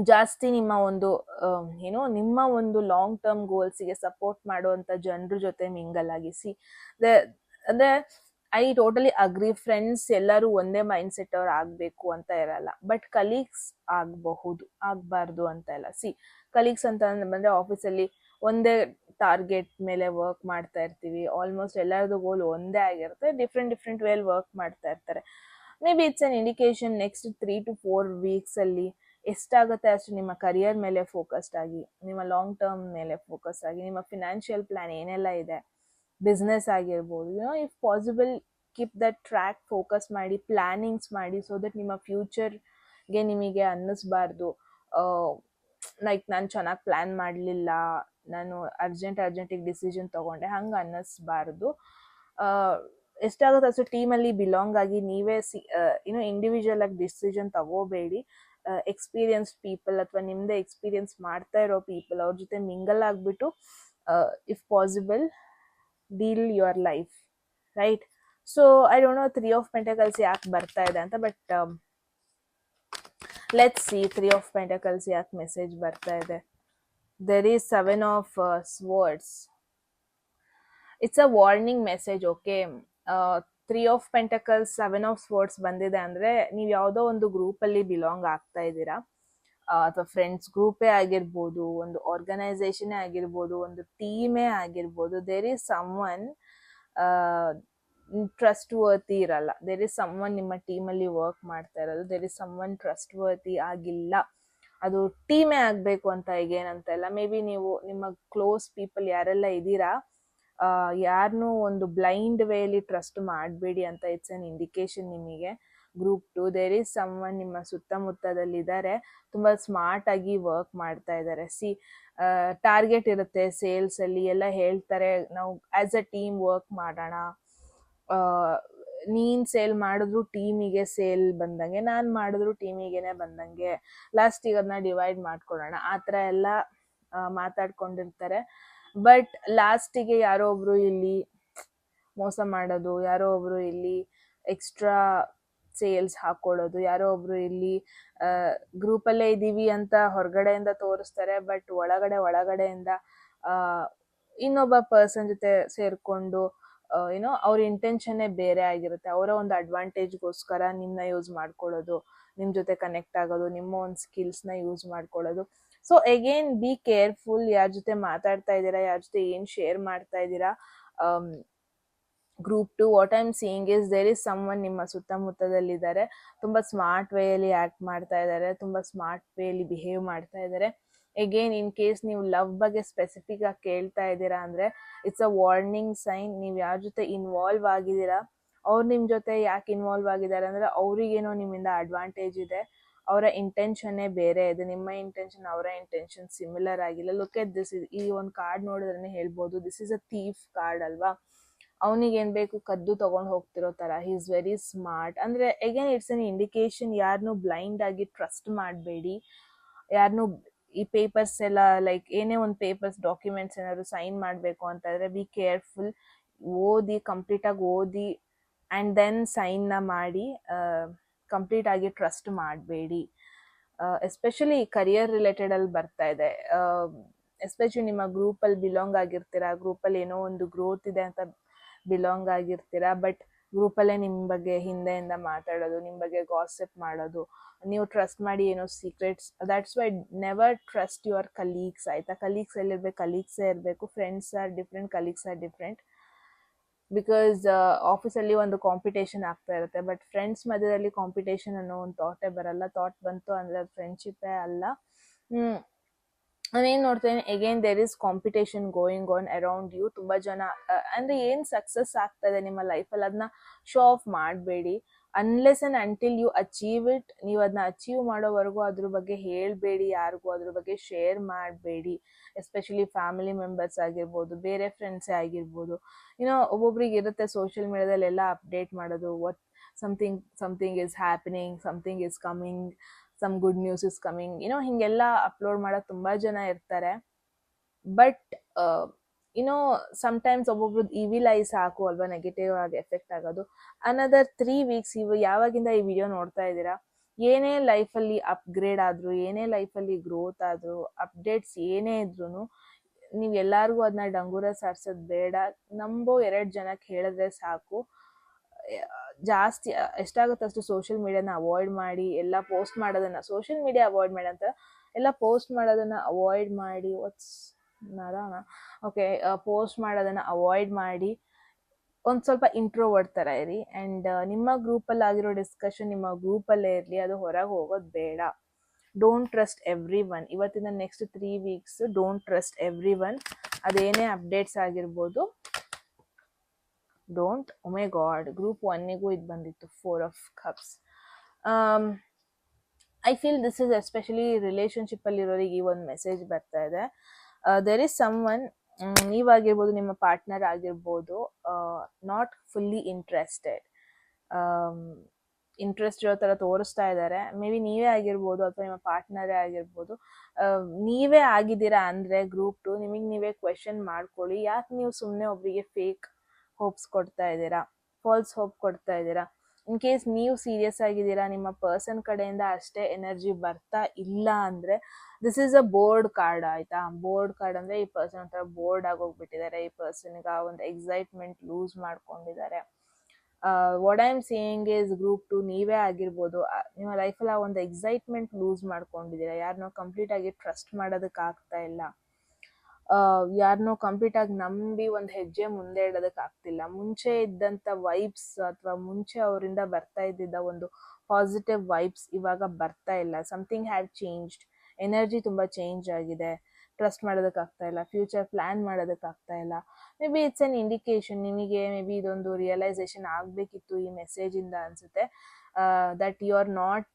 ಜಾಸ್ತಿ ನಿಮ್ಮ ಒಂದು ಲಾಂಗ್ ಟರ್ಮ್ ಗೋಲ್ಸಿಗೆ ಸಪೋರ್ಟ್ ಮಾಡುವಂಥ ಜನರ ಜೊತೆ ಮಿಂಗಲ್ ಆಗಿಸಿ. ಅಂದರೆ ಐ ಟೋಟಲಿ ಅಗ್ರಿ. ಫ್ರೆಂಡ್ಸ್ ಎಲ್ಲರೂ ಒಂದೇ ಮೈಂಡ್ ಸೆಟ್ ಅವ್ರು ಆಗಬೇಕು ಅಂತ ಇರಲ್ಲ, ಬಟ್ ಕಲೀಗ್ಸ್ ಆಗಬಾರ್ದು ಅಂತ ಇಲ್ಲ. ಕಲೀಗ್ಸ್ ಅಂತ ಬಂದರೆ ಆಫೀಸಲ್ಲಿ ಒಂದೇ ಟಾರ್ಗೆಟ್ ಮೇಲೆ ವರ್ಕ್ ಮಾಡ್ತಾ ಇರ್ತೀವಿ. ಆಲ್ಮೋಸ್ಟ್ ಎಲ್ಲರದು ಗೋಲ್ ಒಂದೇ ಆಗಿರುತ್ತೆ, ಡಿಫ್ರೆಂಟ್ ವೇಲ್ ವರ್ಕ್ ಮಾಡ್ತಾ ಇರ್ತಾರೆ. Maybe it's an indication next 3 to 4 weeks ಎಷ್ಟಾಗುತ್ತೆ ಅಷ್ಟು ನಿಮ್ಮ ಕರಿಯರ್ ಮೇಲೆ ಫೋಕಸ್ಡ್ ಆಗಿ, ನಿಮ್ಮ ಲಾಂಗ್ ಟರ್ಮ್ ಮೇಲೆ ಫೋಕಸ್ ಆಗಿ, ನಿಮ್ಮ ಫಿನಾನ್ಷಿಯಲ್ ಪ್ಲಾನ್ ಏನೆಲ್ಲ ಇದೆ ಬಿಸ್ನೆಸ್ ಆಗಿರ್ಬೋದು, if possible keep that track, focus ಮಾಡಿ, ಪ್ಲಾನಿಂಗ್ಸ್ ಮಾಡಿ, ಸೊ ದಟ್ ನಿಮ್ಮ ಫ್ಯೂಚರ್ಗೆ ನಿಮಗೆ ಅನ್ನಿಸ್ಬಾರ್ದು ಲೈಕ್ ನಾನು ಚೆನ್ನಾಗಿ ಪ್ಲ್ಯಾನ್ ಮಾಡಲಿಲ್ಲ, ನಾನು ಅರ್ಜೆಂಟಿಗೆ ಡಿಸಿಷನ್ ತೊಗೊಂಡೆ, ಹಂಗೆ ಅನ್ನಿಸ್ಬಾರ್ದು. ಎಷ್ಟಾಗುತ್ತೆ ಅಷ್ಟು ಟೀಮಲ್ಲಿ ಬಿಲಾಂಗ್ ಆಗಿ ನೀವೇ ಇಂಡಿವಿಜುವಲ್ ಆಗಿ ಡಿಸಿಷನ್ ತಗೋಬೇಡಿ. ಎಕ್ಸ್ಪೀರಿಯನ್ಸ್ಡ್ ಪೀಪಲ್ ಅಥವಾ ನಿಮ್ಮದೇ ಎಕ್ಸ್ಪೀರಿಯನ್ಸ್ ಮಾಡ್ತಾ ಇರೋ ಪೀಪಲ್ ಅವ್ರ ಜೊತೆ ಮಿಂಗಲ್ ಆಗಿಬಿಟ್ಟು if possible deal your life, right? So I don't no 3 of pentacles ಯಾಕೆ ಬರ್ತಾ ಇದೆ ಅಂತ, but let's see 3 of pentacles ಯಾಕೆ ಮೆಸೇಜ್ ಬರ್ತಾ ಇದೆ. there is 7 of swords. It's a warning message, okay? 3 of pentacles, 7 of swords ಬಂದಿದೆ ಅಂದರೆ ನೀವು ಯಾವುದೋ ಒಂದು ಗ್ರೂಪಲ್ಲಿ ಬಿಲಾಂಗ್ ಆಗ್ತಾ ಇದ್ದೀರಾ, ಅಥವಾ ಫ್ರೆಂಡ್ಸ್ ಗ್ರೂಪೇ ಆಗಿರ್ಬೋದು, ಒಂದು ಆರ್ಗನೈಸೇಷನೇ ಆಗಿರ್ಬೋದು, ಒಂದು ಟೀಮೇ ಆಗಿರ್ಬೋದು. ದೇರ್ ಈಸ್ ಸಮ್ವನ್ ಟ್ರಸ್ಟ್ ವರ್ತಿ ಇರಲ್ಲ. ದೇರ್ ಈಸ್ ಸಮ್ವನ್ ನಿಮ್ಮ ಟೀಮಲ್ಲಿ ವರ್ಕ್ ಮಾಡ್ತಾ ಇರೋದು, ದೇರ್ ಈಸ್ ಸಮ್ವನ್ ಟ್ರಸ್ಟ್ ವರ್ತಿ ಆಗಿಲ್ಲ. ಅದು ಟೀಮೇ ಆಗಬೇಕು ಅಂತ ಈಗೇನಂತ ಇಲ್ಲ. ಮೇ ಬಿ ನೀವು ನಿಮ್ಮ ಕ್ಲೋಸ್ ಪೀಪಲ್ ಯಾರೆಲ್ಲ ಇದ್ದೀರಾ, ಯಾರನ್ನೂ ಒಂದು ಬ್ಲೈಂಡ್ ವೇಲಿ ಟ್ರಸ್ಟ್ ಮಾಡಬೇಡಿ ಅಂತ ಇಟ್ಸ್ ಅನ್ ಇಂಡಿಕೇಶನ್ ನಿಮಗೆ. ಗ್ರೂಪ್ 2, ದೇರ್ ಈಸ್ ಸಮ್ವನ್ ನಿಮ್ಮ ಸುತ್ತಮುತ್ತದಲ್ಲಿದ್ದಾರೆ, ತುಂಬ ಸ್ಮಾರ್ಟಾಗಿ ವರ್ಕ್ ಮಾಡ್ತಾ ಇದ್ದಾರೆ. ಟಾರ್ಗೆಟ್ ಇರುತ್ತೆ ಸೇಲ್ಸಲ್ಲಿ, ಎಲ್ಲ ಹೇಳ್ತಾರೆ ನಾವು ಆ್ಯಸ್ ಅ ಟೀಮ್ ವರ್ಕ್ ಮಾಡೋಣ, ನೀನು ಸೇಲ್ ಮಾಡಿದ್ರು ಟೀಮಿಗೆ ಸೇಲ್ ಬಂದಂಗೆ, ನಾನು ಮಾಡಿದ್ರು ಟೀಮಿಗೆನೆ ಬಂದಂಗೆ, ಲಾಸ್ಟಿಗೆ ಅದನ್ನ ಡಿವೈಡ್ ಮಾಡ್ಕೊಳ್ಳೋಣ, ಆ ಥರ ಎಲ್ಲ ಮಾತಾಡ್ಕೊಂಡಿರ್ತಾರೆ. ಬಟ್ ಲಾಸ್ಟಿಗೆ ಯಾರೋ ಒಬ್ರು ಇಲ್ಲಿ ಮೋಸ ಮಾಡೋದು, ಯಾರೋ ಒಬ್ರು ಇಲ್ಲಿ ಎಕ್ಸ್ಟ್ರಾ ಸೇಲ್ಸ್ ಹಾಕೊಳ್ಳೋದು, ಯಾರೋ ಒಬ್ರು ಇಲ್ಲಿ ಗ್ರೂಪಲ್ಲೇ ಇದ್ದೀವಿ ಅಂತ ಹೊರಗಡೆಯಿಂದ ತೋರಿಸ್ತಾರೆ, ಬಟ್ ಒಳಗಡೆಯಿಂದ ಇನ್ನೊಬ್ಬ ಪರ್ಸನ್ ಜೊತೆ ಸೇರಿಕೊಂಡು ಅವ್ರ ಇಂಟೆನ್ಷನ್ನೇ ಬೇರೆ ಆಗಿರುತ್ತೆ. ಅವರ ಒಂದು ಅಡ್ವಾಂಟೇಜ್ಗೋಸ್ಕರ ನಿಮ್ಮನ್ನ ಯೂಸ್ ಮಾಡ್ಕೊಳ್ಳೋದು, ನಿಮ್ಮ ಜೊತೆ ಕನೆಕ್ಟ್ ಆಗೋದು, ನಿಮ್ಮ ಒಂದು ಸ್ಕಿಲ್ಸ್ನ ಯೂಸ್ ಮಾಡ್ಕೊಳ್ಳೋದು. ಸೊ ಅಗೇನ್ ಬಿ ಕೇರ್ಫುಲ್, ಯಾರ ಜೊತೆ ಮಾತಾಡ್ತಾ ಇದ್ದೀರಾ, ಯಾರ ಜೊತೆ ಏನು ಶೇರ್ ಮಾಡ್ತಾ ಇದ್ದೀರಾ. Group 2, what I am seeing is there is someone ನಿಮ್ಮ ಸುತ್ತಮುತ್ತದಲ್ಲಿದ್ದಾರೆ, ತುಂಬ ಸ್ಮಾರ್ಟ್ ವೇಯಲ್ಲಿ ಆ್ಯಕ್ಟ್ ಮಾಡ್ತಾ ಇದ್ದಾರೆ, ತುಂಬ ಸ್ಮಾರ್ಟ್ ವೇಯಲ್ಲಿ ಬಿಹೇವ್ ಮಾಡ್ತಾ ಇದ್ದಾರೆ. ಅಗೇನ್ ಇನ್ ಕೇಸ್ ನೀವು ಲವ್ ಬಗ್ಗೆ ಸ್ಪೆಸಿಫಿಕ್ ಆಗಿ ಕೇಳ್ತಾ ಇದ್ದೀರಾ ಅಂದರೆ ಇಟ್ಸ್ ಅ ವಾರ್ನಿಂಗ್ ಸೈನ್. ನೀವು ಯಾರ ಜೊತೆ ಇನ್ವಾಲ್ವ್ ಆಗಿದ್ದೀರಾ, ಅವ್ರು ನಿಮ್ಮ ಜೊತೆ ಯಾಕೆ ಇನ್ವಾಲ್ವ್ ಆಗಿದ್ದಾರೆ ಅಂದರೆ ಅವ್ರಿಗೇನೋ ನಿಮ್ಮಿಂದ ಅಡ್ವಾಂಟೇಜ್ ಇದೆ, ಅವರ ಇಂಟೆನ್ಷನ್ನೇ ಬೇರೆ ಇದೆ, ನಿಮ್ಮ ಇಂಟೆನ್ಷನ್ ಅವರ ಇಂಟೆನ್ಷನ್ ಸಿಮಿಲರ್ ಆಗಿಲ್ಲ. ಲುಕ್ ಎಟ್ ದಿಸ್, ಈ ಒಂದು ಕಾರ್ಡ್ ನೋಡಿದ್ರೆ ಹೇಳ್ಬೋದು this is a thief card ಅಲ್ವಾ. ಅವನಿಗೇನು ಬೇಕು ಕದ್ದು ತೊಗೊಂಡು ಹೋಗ್ತಿರೋ ಥರ, ಹಿ ಈಸ್ ವೆರಿ ಸ್ಮಾರ್ಟ್. ಅಂದರೆ ಅಗೇನ್ ಇಟ್ಸ್ ಅನ್ ಇಂಡಿಕೇಶನ್, ಯಾರನ್ನೂ ಬ್ಲೈಂಡ್ ಆಗಿ ಟ್ರಸ್ಟ್ ಮಾಡಬೇಡಿ. ಯಾರನ್ನೂ ಈ ಪೇಪರ್ಸ್ ಎಲ್ಲ ಲೈಕ್ ಏನೇ ಒಂದು ಪೇಪರ್ಸ್ ಡಾಕ್ಯುಮೆಂಟ್ಸ್ ಏನಾದ್ರು ಸೈನ್ ಮಾಡಬೇಕು ಅಂತಂದರೆ ಬಿ ಕೇರ್ಫುಲ್, ಕಂಪ್ಲೀಟಾಗಿ ಓದಿ ಆ್ಯಂಡ್ ದೆನ್ ಸೈನ್ನ ಮಾಡಿ, ಕಂಪ್ಲೀಟಾಗಿ ಟ್ರಸ್ಟ್ ಮಾಡಬೇಡಿ. ಎಸ್ಪೆಷಲಿ ಕರಿಯರ್ ರಿಲೇಟೆಡಲ್ಲಿ ಬರ್ತಾ ಇದೆ. ಎಸ್ಪೆಷಲಿ ನಿಮ್ಮ ಗ್ರೂಪಲ್ಲಿ ಬಿಲಾಂಗ್ ಆಗಿರ್ತೀರಾ, ಗ್ರೂಪಲ್ಲಿ ಏನೋ ಒಂದು ಗ್ರೋತ್ ಇದೆ ಅಂತ ಬಿಲಾಂಗ್ ಆಗಿರ್ತೀರಾ, ಬಟ್ ಗ್ರೂಪಲ್ಲೇ ನಿಮ್ಮ ಬಗ್ಗೆ ಹಿಂದೆಯಿಂದ ಮಾತಾಡೋದು, ನಿಮ್ಮ ಬಗ್ಗೆ ಗಾಸಿಪ್ ಮಾಡೋದು, ನೀವು ಟ್ರಸ್ಟ್ ಮಾಡಿ ಏನೋ secrets. That's why never trust your colleagues, ಆಯಿತಾ? ಕಲೀಗ್ಸ್ ಎಲ್ಲಿರ್ಬೇಕು, ಕಲೀಗ್ಸೇ ಇರಬೇಕು. Friends are different, colleagues are different. Because ಆಫೀಸಲ್ಲಿ ಒಂದು ಕಾಂಪಿಟೇಷನ್ ಆಗ್ತಾ ಇರುತ್ತೆ, ಬಟ್ ಫ್ರೆಂಡ್ಸ್ ಮಧ್ಯದಲ್ಲಿ ಕಾಂಪಿಟೇಷನ್ ಅನ್ನೋ ಒಂದು ಥಾಟೇ ಬರಲ್ಲ. ಥಾಟ್ ಬಂತು ಅಂದರೆ ಅದು ಫ್ರೆಂಡ್ಶಿಪ್ಪೇ ಅಲ್ಲ. ನಾನೇನು ನೋಡ್ತೇನೆ, again there is competition going on around you. ತುಂಬ ಜನ ಅಂದರೆ ಏನು ಸಕ್ಸಸ್ ಆಗ್ತದೆ ನಿಮ್ಮ ಲೈಫಲ್ಲಿ ಅದನ್ನ ಶೋ ಆಫ್ ಮಾಡಬೇಡಿ. Unless and until you achieve it, ನೀವು ಅದನ್ನ ಅಚೀವ್ ಮಾಡೋವರೆಗೂ ಅದ್ರ ಬಗ್ಗೆ ಹೇಳಬೇಡಿ, ಯಾರಿಗೂ ಅದ್ರ ಬಗ್ಗೆ ಶೇರ್ ಮಾಡಬೇಡಿ. ಎಸ್ಪೆಷಲಿ ಫ್ಯಾಮಿಲಿ ಮೆಂಬರ್ಸ್ ಆಗಿರ್ಬೋದು, ಬೇರೆ ಫ್ರೆಂಡ್ಸೇ ಆಗಿರ್ಬೋದು. ಒಬ್ಬೊಬ್ರಿಗೆ ಇರುತ್ತೆ ಸೋಷಿಯಲ್ ಮೀಡಿಯಾದಲ್ಲಿ ಎಲ್ಲ ಅಪ್ಡೇಟ್ ಮಾಡೋದು, something is happening, something is coming, some good news is coming, ಹೀಗೆಲ್ಲ ಅಪ್ಲೋಡ್ ಮಾಡೋದು ತುಂಬ ಜನ ಇರ್ತಾರೆ. ಬಟ್ ಸಮ್ಟೈಮ್ಸ್ ಒಬ್ಬೊಬ್ರು ಇವಿಲ್ ಐ ಸಾಕು ಅಲ್ವಾ ನೆಗೆಟಿವ್ ಆಗಿ ಎಫೆಕ್ಟ್ ಆಗೋದು. ಅನದರ್ 3 weeks, ಯಾವಾಗಿಂದ ಈ ವಿಡಿಯೋ ನೋಡ್ತಾ ಇದ್ದೀರಾ, ಏನೇ ಲೈಫಲ್ಲಿ ಅಪ್ಗ್ರೇಡ್ ಆದರೂ, ಏನೇ ಲೈಫಲ್ಲಿ ಗ್ರೋತ್ ಆದರೂ, ಅಪ್ಡೇಟ್ಸ್ ಏನೇ ಇದ್ರೂ ನೀವು ಎಲ್ಲರಿಗೂ ಅದನ್ನ ಡಂಗೂರ ಸಾರಿಸೋದು ಬೇಡ. ನಂಬೋ 2 ಜನಕ್ಕೆ ಹೇಳಿದ್ರೆ ಸಾಕು. ಜಾಸ್ತಿ ಎಷ್ಟಾಗುತ್ತೆ ಅಷ್ಟು ಸೋಷಿಯಲ್ ಮೀಡಿಯಾನ ಅವಾಯ್ಡ್ ಮಾಡಿ, ಎಲ್ಲ ಪೋಸ್ಟ್ ಮಾಡೋದನ್ನು, ಸೋಷಿಯಲ್ ಮೀಡಿಯಾ ಅವಾಯ್ಡ್ ಮಾಡಿ ಅಂತ ಎಲ್ಲ ಪೋಸ್ಟ್ ಮಾಡೋದನ್ನು ಅವಾಯ್ಡ್ ಮಾಡಿ, ಪೋಸ್ಟ್ ಮಾಡೋದನ್ನು ಅವಾಯ್ಡ್ ಮಾಡಿ ಒಂದು ಸ್ವಲ್ಪ ಇಂಟ್ರೋವರ್ಟ್ ಥರ ಇರಿ. ಆ್ಯಂಡ್ ನಿಮ್ಮ ಗ್ರೂಪಲ್ಲಿ ಆಗಿರೋ ಡಿಸ್ಕಷನ್ ನಿಮ್ಮ ಗ್ರೂಪಲ್ಲೇ ಇರಲಿ, ಅದು ಹೊರಗೆ ಹೋಗೋದು ಬೇಡ. Don't trust everyone. ಇವತ್ತಿನ next 3 weeks don't trust everyone. ಅದೇನೇ ಅಪ್ಡೇಟ್ಸ್ ಆಗಿರ್ಬೋದು, don't. Oh my god, group 1ಗೂ ಇದು ಬಂದಿತ್ತು 4 of cups. I feel this is especially relationship ಅಲ್ಲಿರೋರಿಗೆ ಈ ಒಂದು ಮೆಸೇಜ್ ಬರ್ತಾ ಇದೆ. ದೇರ್ ಇಸ್ ಸಮ್ ಒನ್, ನೀವಾಗಿರ್ಬೋದು, ನಿಮ್ಮ ಪಾರ್ಟ್ನರ್ ಆಗಿರ್ಬೋದು, ನಾಟ್ ಫುಲ್ಲಿ ಇಂಟ್ರೆಸ್ಟೆಡ್, ಇಂಟ್ರೆಸ್ಟ್ ಇರೋ ಥರ ತೋರಿಸ್ತಾ ಇದ್ದಾರೆ. ಮೇ ಬಿ ನೀವೇ ಆಗಿರ್ಬೋದು ಅಥವಾ ನಿಮ್ಮ ಪಾರ್ಟ್ನರೇ ಆಗಿರ್ಬೋದು. ನೀವೇ ಆಗಿದ್ದೀರಾ ಅಂದರೆ ಗ್ರೂಪ್ 2 ನಿಮಗೆ ನೀವೇ ಕ್ವೆಶನ್ ಮಾಡ್ಕೊಳ್ಳಿ, ಯಾಕೆ ನೀವು ಸುಮ್ಮನೆ ಒಬ್ಬರಿಗೆ ಫೇಕ್ ಹೋಪ್ಸ್ ಕೊಡ್ತಾ ಇದ್ದೀರಾ, ಫಾಲ್ಸ್ ಹೋಪ್ ಕೊಡ್ತಾ ಇದ್ದೀರಾ. ಇನ್ ಕೇಸ್ ನೀವು ಸೀರಿಯಸ್ ಆಗಿದ್ದೀರಾ, ನಿಮ್ಮ ಪರ್ಸನ್ ಕಡೆಯಿಂದ ಅಷ್ಟೇ ಎನರ್ಜಿ ಬರ್ತಾ ಇಲ್ಲ ಅಂದರೆ this is a board card, ಆಯ್ತಾ. ಬೋರ್ಡ್ ಕಾರ್ಡ್ ಅಂದರೆ ಈ ಪರ್ಸನ್ ಒಂಥರ ಬೋರ್ಡ್ ಆಗೋಗ್ಬಿಟ್ಟಿದ್ದಾರೆ, ಈ ಪರ್ಸನ್ಗೆ ಆ ಒಂದು ಎಕ್ಸೈಟ್ಮೆಂಟ್ ಲೂಸ್ ಮಾಡ್ಕೊಂಡಿದ್ದಾರೆ. What I am saying is group 2 ನೀವೇ ಆಗಿರ್ಬೋದು, ನಿಮ್ಮ ಲೈಫಲ್ಲಿ ಆ ಒಂದು ಎಕ್ಸೈಟ್ಮೆಂಟ್ ಲೂಸ್ ಮಾಡ್ಕೊಂಡಿದ್ದೀರಾ, ಯಾರನ್ನೋ ಕಂಪ್ಲೀಟ್ ಆಗಿ ಟ್ರಸ್ಟ್ ಮಾಡೋದಕ್ಕೆ ಆಗ್ತಾ ಇಲ್ಲ, ಯಾರನ್ನೋ ಕಂಪ್ಲೀಟ್ ಆಗಿ ನಂಬಿ ಒಂದು ಹೆಜ್ಜೆ ಮುಂದೆ ಇಡೋದಕ್ಕೆ ಆಗ್ತಿಲ್ಲ. ಮುಂಚೆ ಇದ್ದಂಥ ವೈಬ್ಸ್ ಅಥವಾ ಮುಂಚೆ ಅವರಿಂದ ಬರ್ತಾ ಇದ್ದಿದ್ದ ಒಂದು ಪಾಸಿಟಿವ್ ವೈಬ್ಸ್ ಇವಾಗ ಬರ್ತಾ ಇಲ್ಲ. ಸಮಥಿಂಗ್ ಹ್ಯಾವ್ ಚೇಂಜ್ಡ್, ಎನರ್ಜಿ ತುಂಬ ಚೇಂಜ್ ಆಗಿದೆ, ಟ್ರಸ್ಟ್ ಮಾಡೋದಕ್ಕಾಗ್ತಾ ಇಲ್ಲ, ಫ್ಯೂಚರ್ ಪ್ಲ್ಯಾನ್ ಮಾಡೋದಕ್ಕಾಗ್ತಾ ಇಲ್ಲ. May be it's an indication, ನಿಮಗೆ ಮೇ ಬಿ ಇದೊಂದು ರಿಯಲೈಸೇಷನ್ ಆಗಬೇಕಿತ್ತು ಈ ಮೆಸೇಜಿಂದ ಅನಿಸುತ್ತೆ, ದಟ್ ಯು ಆರ್ ನಾಟ್,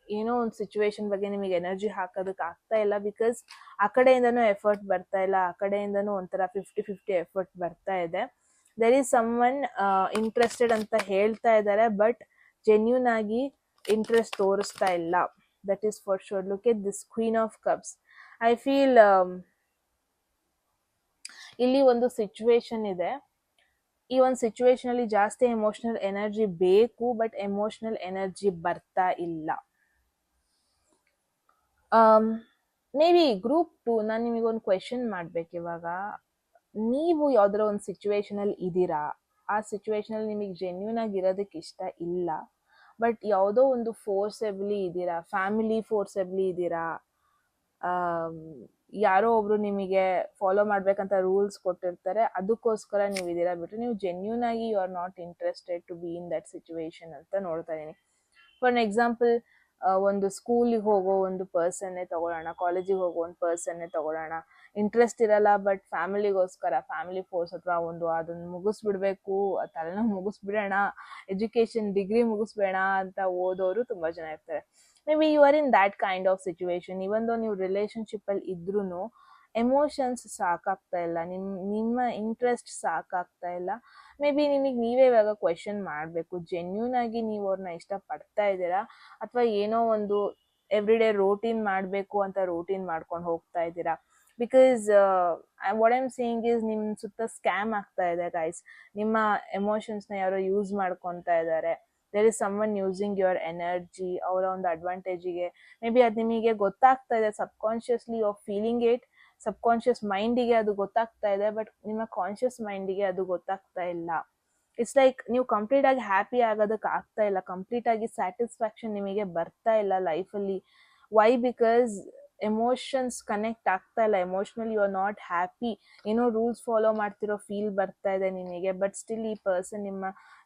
ಏನೋ ಒಂದು ಸಿಚುವೇಶನ್ ಬಗ್ಗೆ ನಿಮಗೆ ಎನರ್ಜಿ ಹಾಕೋದಕ್ಕೆ ಆಗ್ತಾ ಇಲ್ಲ, ಬಿಕಾಸ್ ಆ ಕಡೆಯಿಂದನೂ ಎಫರ್ಟ್ ಬರ್ತಾ ಇಲ್ಲ, ಆ ಕಡೆಯಿಂದನೂ ಒಂಥರ 50-50 ಎಫರ್ಟ್ ಬರ್ತಾ ಇದೆ. There is someone interested ಅಂತ ಹೇಳ್ತಾ ಇದ್ದಾರೆ, ಬಟ್ ಜೆನ್ಯೂನ್ ಆಗಿ ಇಂಟ್ರೆಸ್ಟ್ ತೋರಿಸ್ತಾ ಇಲ್ಲ. That is for sure. Look at this queen of cups. I feel ಇಲ್ಲಿ ಒಂದು ಸಿಚುವೇಶನ್ ಇದೆ. ಈ ಒಂದು ಸಿಚುವೇಶನ್ ಅಲ್ಲಿ ಜಾಸ್ತಿ ಎಮೋಷನಲ್ ಎನರ್ಜಿ ಬೇಕು, ಬಟ್ ಎಮೋಷನಲ್ ಎನರ್ಜಿ ಬರ್ತಾ ಇಲ್ಲ. ಮೇ ಬಿ ಗ್ರೂಪ್ 2, ನಾನು ನಿಮಗೊಂದು ಕ್ವೆಶನ್ ಮಾಡ್ಬೇಕು ಇವಾಗ. ನೀವು ಯಾವ್ದಾರ ಒಂದು ಸಿಚುವೇಶನ್ ಅಲ್ಲಿ ಇದ್ದೀರಾ, ಆ ಸಿಚುವೇಶನ್ ಅಲ್ಲಿ ನಿಮಗೆ ಜೆನ್ಯೂನ್ ಆಗಿ ಇರೋದಕ್ಕೆ ಇಷ್ಟ ಇಲ್ಲ, ಬಟ್ ಯಾವುದೋ ಒಂದು ಫೋರ್ಸೆಬ್ಲಿ ಇದ್ದೀರಾ, ಫ್ಯಾಮಿಲಿ ಫೋರ್ಸೆಬ್ಲಿ ಇದ್ದೀರಾ, ಯಾರೋ ಒಬ್ರು ನಿಮಗೆ ಫಾಲೋ ಮಾಡ್ಬೇಕಂತ ರೂಲ್ಸ್ ಕೊಟ್ಟಿರ್ತಾರೆ, ಅದಕ್ಕೋಸ್ಕರ ನೀವು ಇದ್ದೀರಾ, ಬಿಟ್ಟರೆ ನೀವು ಜೆನ್ಯೂನ್ ಆಗಿ you are not interested to be in that situation ಅಂತ ನೋಡ್ತಾ ಇದ್ದೀನಿ. ಫಾರ್ ಎಕ್ಸಾಂಪಲ್, ಒಂದು ಸ್ಕೂಲಿಗೆ ಹೋಗೋ ಒಂದು ಪರ್ಸನ್ನೇ ತಗೊಳ್ಳೋಣ, ಕಾಲೇಜಿಗೆ ಹೋಗೋ ಒಂದು ಪರ್ಸನ್ನೇ ತಗೊಳ್ಳೋಣ, ಇಂಟ್ರೆಸ್ಟ್ ಇರಲ್ಲ, ಬಟ್ ಫ್ಯಾಮಿಲಿಗೋಸ್ಕರ, ಫ್ಯಾಮಿಲಿ ಫೋರ್ಸ್ ಅಥವಾ ಅದನ್ನು ಮುಗಿಸ್ಬಿಡ್ಬೇಕು, ತಲೆನೋ ಮುಗಿಸ್ಬಿಡೋಣ, ಎಜುಕೇಶನ್ ಡಿಗ್ರಿ ಮುಗಿಸ್ಬೇಡ ಅಂತ ಓದೋರು ತುಂಬ ಜನ ಇರ್ತಾರೆ. Maybe you are in that kind of situation. Even though ನೀವು ರಿಲೇಶನ್ಶಿಪ್ಪಲ್ಲಿ ಇದ್ರೂ ಎಮೋಷನ್ಸ್ ಸಾಕಾಗ್ತಾ ಇಲ್ಲ, ನಿಮ್ಮ ಇಂಟ್ರೆಸ್ಟ್ ಸಾಕಾಗ್ತಾ ಇಲ್ಲ. ಮೇ ಬಿ ನಿಮಗೆ ನೀವೇ ಇವಾಗ ಕ್ವೆಶನ್ ಮಾಡಬೇಕು, ಜೆನ್ಯೂನ್ ಆಗಿ ನೀವು ಅವ್ರನ್ನ ಇಷ್ಟಪಡ್ತಾ ಇದ್ದೀರಾ, ಅಥವಾ ಏನೋ ಒಂದು ಎವ್ರಿಡೇ ರೋಟೀನ್ ಮಾಡಬೇಕು ಅಂತ ರೋಟೀನ್ ಮಾಡ್ಕೊಂಡು ಹೋಗ್ತಾ ಇದ್ದೀರಾ. Because what I am saying is, ನಿಮ್ಮ ಸುತ್ತ ಸ್ಕ್ಯಾಮ್ ಆಗ್ತಾ ಇದೆ ಗೈಸ್. ನಿಮ್ಮ ಎಮೋಷನ್ಸ್ನ ಯಾರೋ ಯೂಸ್ ಮಾಡ್ಕೊತಾ ಇದ್ದಾರೆ. There is someone using your energy, ಅವರ ಒಂದು ಅಡ್ವಾಂಟೇಜಿಗೆ. ಮೇ ಬಿ ಅದು ನಿಮಗೆ ಗೊತ್ತಾಗ್ತಾ ಇದೆ, subconsciously you are feeling it, subconscious ಮೈಂಡಿಗೆ ಅದು ಗೊತ್ತಾಗ್ತಾ ಇದೆ, ಬಟ್ ನಿಮ್ಮ ಕಾನ್ಷಿಯಸ್ ಮೈಂಡಿಗೆ ಅದು ಗೊತ್ತಾಗ್ತಾ ಇಲ್ಲ. ಇಟ್ಸ್ ಲೈಕ್ ನೀವು ಕಂಪ್ಲೀಟ್ ಆಗಿ ಹ್ಯಾಪಿ ಆಗೋದಕ್ಕೆ ಆಗ್ತಾ ಇಲ್ಲ, ಕಂಪ್ಲೀಟ್ ಆಗಿ ಸ್ಯಾಟಿಸ್ಫ್ಯಾಕ್ಷನ್ ನಿಮಗೆ ಬರ್ತಾ ಇಲ್ಲ ಲೈಫಲ್ಲಿ. ವೈ? ಬಿಕಾಸ್ ಎಮೋಷನ್ಸ್ ಕನೆಕ್ಟ್ ಆಗ್ತಾ ಇಲ್ಲ, emotionally you are not happy. ಏನೋ ರೂಲ್ಸ್ ಫಾಲೋ ಮಾಡ್ತಿರೋ ಫೀಲ್ ಬರ್ತಾ ಇದೆ ನಿಮಗೆ, ಬಟ್ ಸ್ಟಿಲ್ ಈ ಪರ್ಸನ್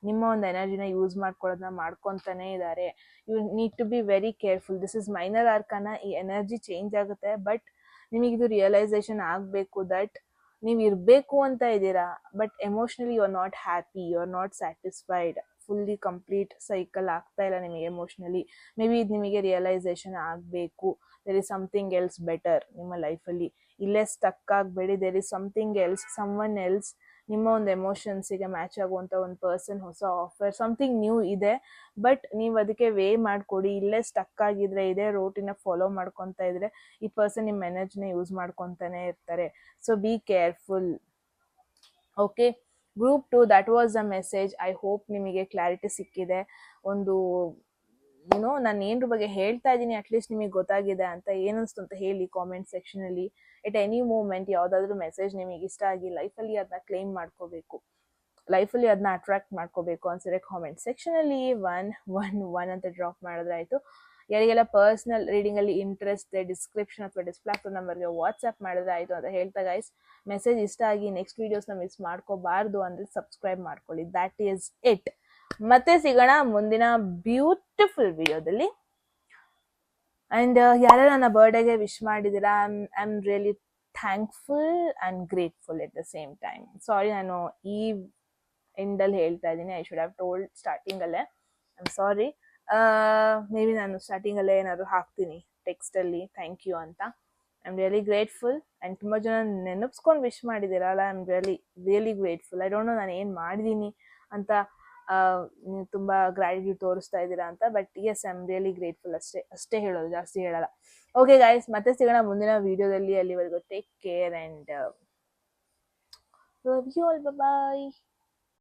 ನಿಮ್ಮ ಒಂದು ಎನರ್ಜಿನ ಯೂಸ್ ಮಾಡ್ಕೊಳ್ಳೋದನ್ನ ಮಾಡ್ಕೊತಾನೆ ಇದ್ದಾರೆ. You need to be very careful. This is minor arcana. ಈ ಎನರ್ಜಿ ಚೇಂಜ್ ಆಗುತ್ತೆ, ಬಟ್ ನಿಮಗಿದು ರಿಯಲೈಸೇಷನ್ ಆಗಬೇಕು ದಟ್ ನೀವು ಇರಬೇಕು ಅಂತ ಇದ್ದೀರಾ, but emotionally you are not happy, you are not satisfied. Fully complete cycle ಆಗ್ತಾ ಇಲ್ಲ ನಿಮಗೆ ಎಮೋಷ್ನಲಿ. ಮೇ ಬಿ ಇದು ನಿಮಗೆ ರಿಯಲೈಸೇಷನ್ ಆಗಬೇಕು. There is something else better ನಿಮ್ಮ ಲೈಫಲ್ಲಿ. ಇಲ್ಲೇ ಸ್ಟಕ್ ಆಗಬೇಡಿ. There is something else, someone else, ನಿಮ್ಮ ಒಂದು ಎಮೋಷನ್ಸಿಗೆ ಮ್ಯಾಚ್ ಆಗುವಂಥ ಒಂದು ಪರ್ಸನ್, ಹೊಸ ಆಫರ್, ಸಮಥಿಂಗ್ ನ್ಯೂ ಇದೆ. ಬಟ್ ನೀವು ಅದಕ್ಕೆ ವೇ ಮಾಡಿಕೊಡಿ. ಇಲ್ಲೇ ಸ್ಟಕ್ ಆಗಿದ್ರೆ, ಇದೇ ರೋಟಿನ ಫಾಲೋ ಮಾಡ್ಕೊತಾ ಇದ್ರೆ, ಈ ಪರ್ಸನ್ ನಿಮ್ಮ ಎನರ್ಜಿನ ಯೂಸ್ ಮಾಡ್ಕೊತಾನೆ ಇರ್ತಾರೆ. So be careful. Okay, group 2, that was the message. I hope ನಿಮಗೆ ಕ್ಲಾರಿಟಿ ಸಿಕ್ಕಿದೆ. ಒಂದು ನಾನು ಏನ್ರ ಬಗ್ಗೆ ಹೇಳ್ತಾ ಇದ್ದೀನಿ ಅಟ್ಲೀಸ್ಟ್ ನಿಮಗೆ ಗೊತ್ತಾಗಿದೆ ಅಂತ. ಏನಿಸ್ತು ಅಂತ ಹೇಳಿ ಕಾಮೆಂಟ್ ಸೆಕ್ಷನಲ್ಲಿ. ಎಟ್ ಎನಿ ಮೂಮೆಂಟ್ ಯಾವುದಾದ್ರೂ ಮೆಸೇಜ್ ನಿಮಗೆ ಇಷ್ಟ ಆಗಿ ಲೈಫಲ್ಲಿ ಅದನ್ನ ಕ್ಲೈಮ್ ಮಾಡ್ಕೋಬೇಕು, ಲೈಫಲ್ಲಿ ಅದನ್ನ ಅಟ್ರಾಕ್ಟ್ ಮಾಡ್ಕೋಬೇಕು ಅನ್ಸಿದ್ರೆ ಕಾಮೆಂಟ್ ಸೆಕ್ಷನಲ್ಲಿ 111 ಅಂತ ಡ್ರಾಪ್ ಮಾಡಿದ್ರೆ ಆಯಿತು. ಯಾರಿಗೆಲ್ಲ ಪರ್ಸ್ನಲ್ ರೀಡಿಂಗಲ್ಲಿ ಇಂಟ್ರೆಸ್ಟ್ ಇದೆ, ಡಿಸ್ಕ್ರಿಪ್ಷನ್ ಅಥವಾ ಡಿಸ್ಪ್ಲೇ ಆಗ್ತೋ ನಂಬರ್ಗೆ ವಾಟ್ಸ್ಆ್ಯಪ್ ಮಾಡಿದ್ರೆ ಆಯಿತು ಅಂತ ಹೇಳ್ತಾ ಗೈಸ್, ಮೆಸೇಜ್ ಇಷ್ಟ ಆಗಿ ನೆಕ್ಸ್ಟ್ ವೀಡಿಯೋಸ್ನ ಮಿಸ್ ಮಾಡ್ಕೋಬಾರ್ದು ಅಂದರೆ ಸಬ್ಸ್ಕ್ರೈಬ್ ಮಾಡ್ಕೊಳ್ಳಿ. That is it. ಮತ್ತೆ ಸಿಗೋಣ ಮುಂದಿನ ಬ್ಯೂಟಿಫುಲ್ ವಿಡಿಯೋದಲ್ಲಿ. ಆ್ಯಂಡ್ ಯಾರು ನನ್ನ ಬರ್ಡೇಗೆ ವಿಶ್ ಮಾಡಿದ್ದೀರಾ, I am really thankful and grateful at the same time. Sorry, ನಾನು ಈ ಎಂಡಲ್ಲಿ ಹೇಳ್ತಾ ಇದ್ದೀನಿ. ಐ ಶುಡ್ ಹ್ಯಾವ್ ಟೋಲ್ಡ್ ಸ್ಟಾರ್ಟಿಂಗಲ್ಲೇ. I am sorry. Maybe ನಾನು ಸ್ಟಾರ್ಟಿಂಗಲ್ಲೇ ಏನಾದ್ರು ಹಾಕ್ತೀನಿ ಟೆಕ್ಸ್ಟಲ್ಲಿ ಥ್ಯಾಂಕ್ ಯು ಅಂತ. I am really grateful. And ತುಂಬ ಜನ ನೆನಪಿಸ್ಕೊಂಡು ವಿಶ್ ಮಾಡಿದ್ದೀರಲ್ಲ, I am really grateful. I don't know ನಾನು ಏನು ಮಾಡಿದ್ದೀನಿ ಅಂತ ನೀವು ತುಂಬ ಗ್ರ್ಯಾಟಿಟ್ಯೂಡ್ ತೋರಿಸ್ತಾ ಇದ್ದೀರಾ ಅಂತ. But yes, I am really grateful. ಅಷ್ಟೇ ಹೇಳೋದು, ಜಾಸ್ತಿ ಹೇಳಲ್ಲ. ಓಕೆ ಗೈಸ್, ಮತ್ತೆ ಸಿಗೋಣ ಮುಂದಿನ ವಿಡಿಯೋದಲ್ಲಿ. ಅಲ್ಲಿವರೆಗೂ take care and love you all. Bye.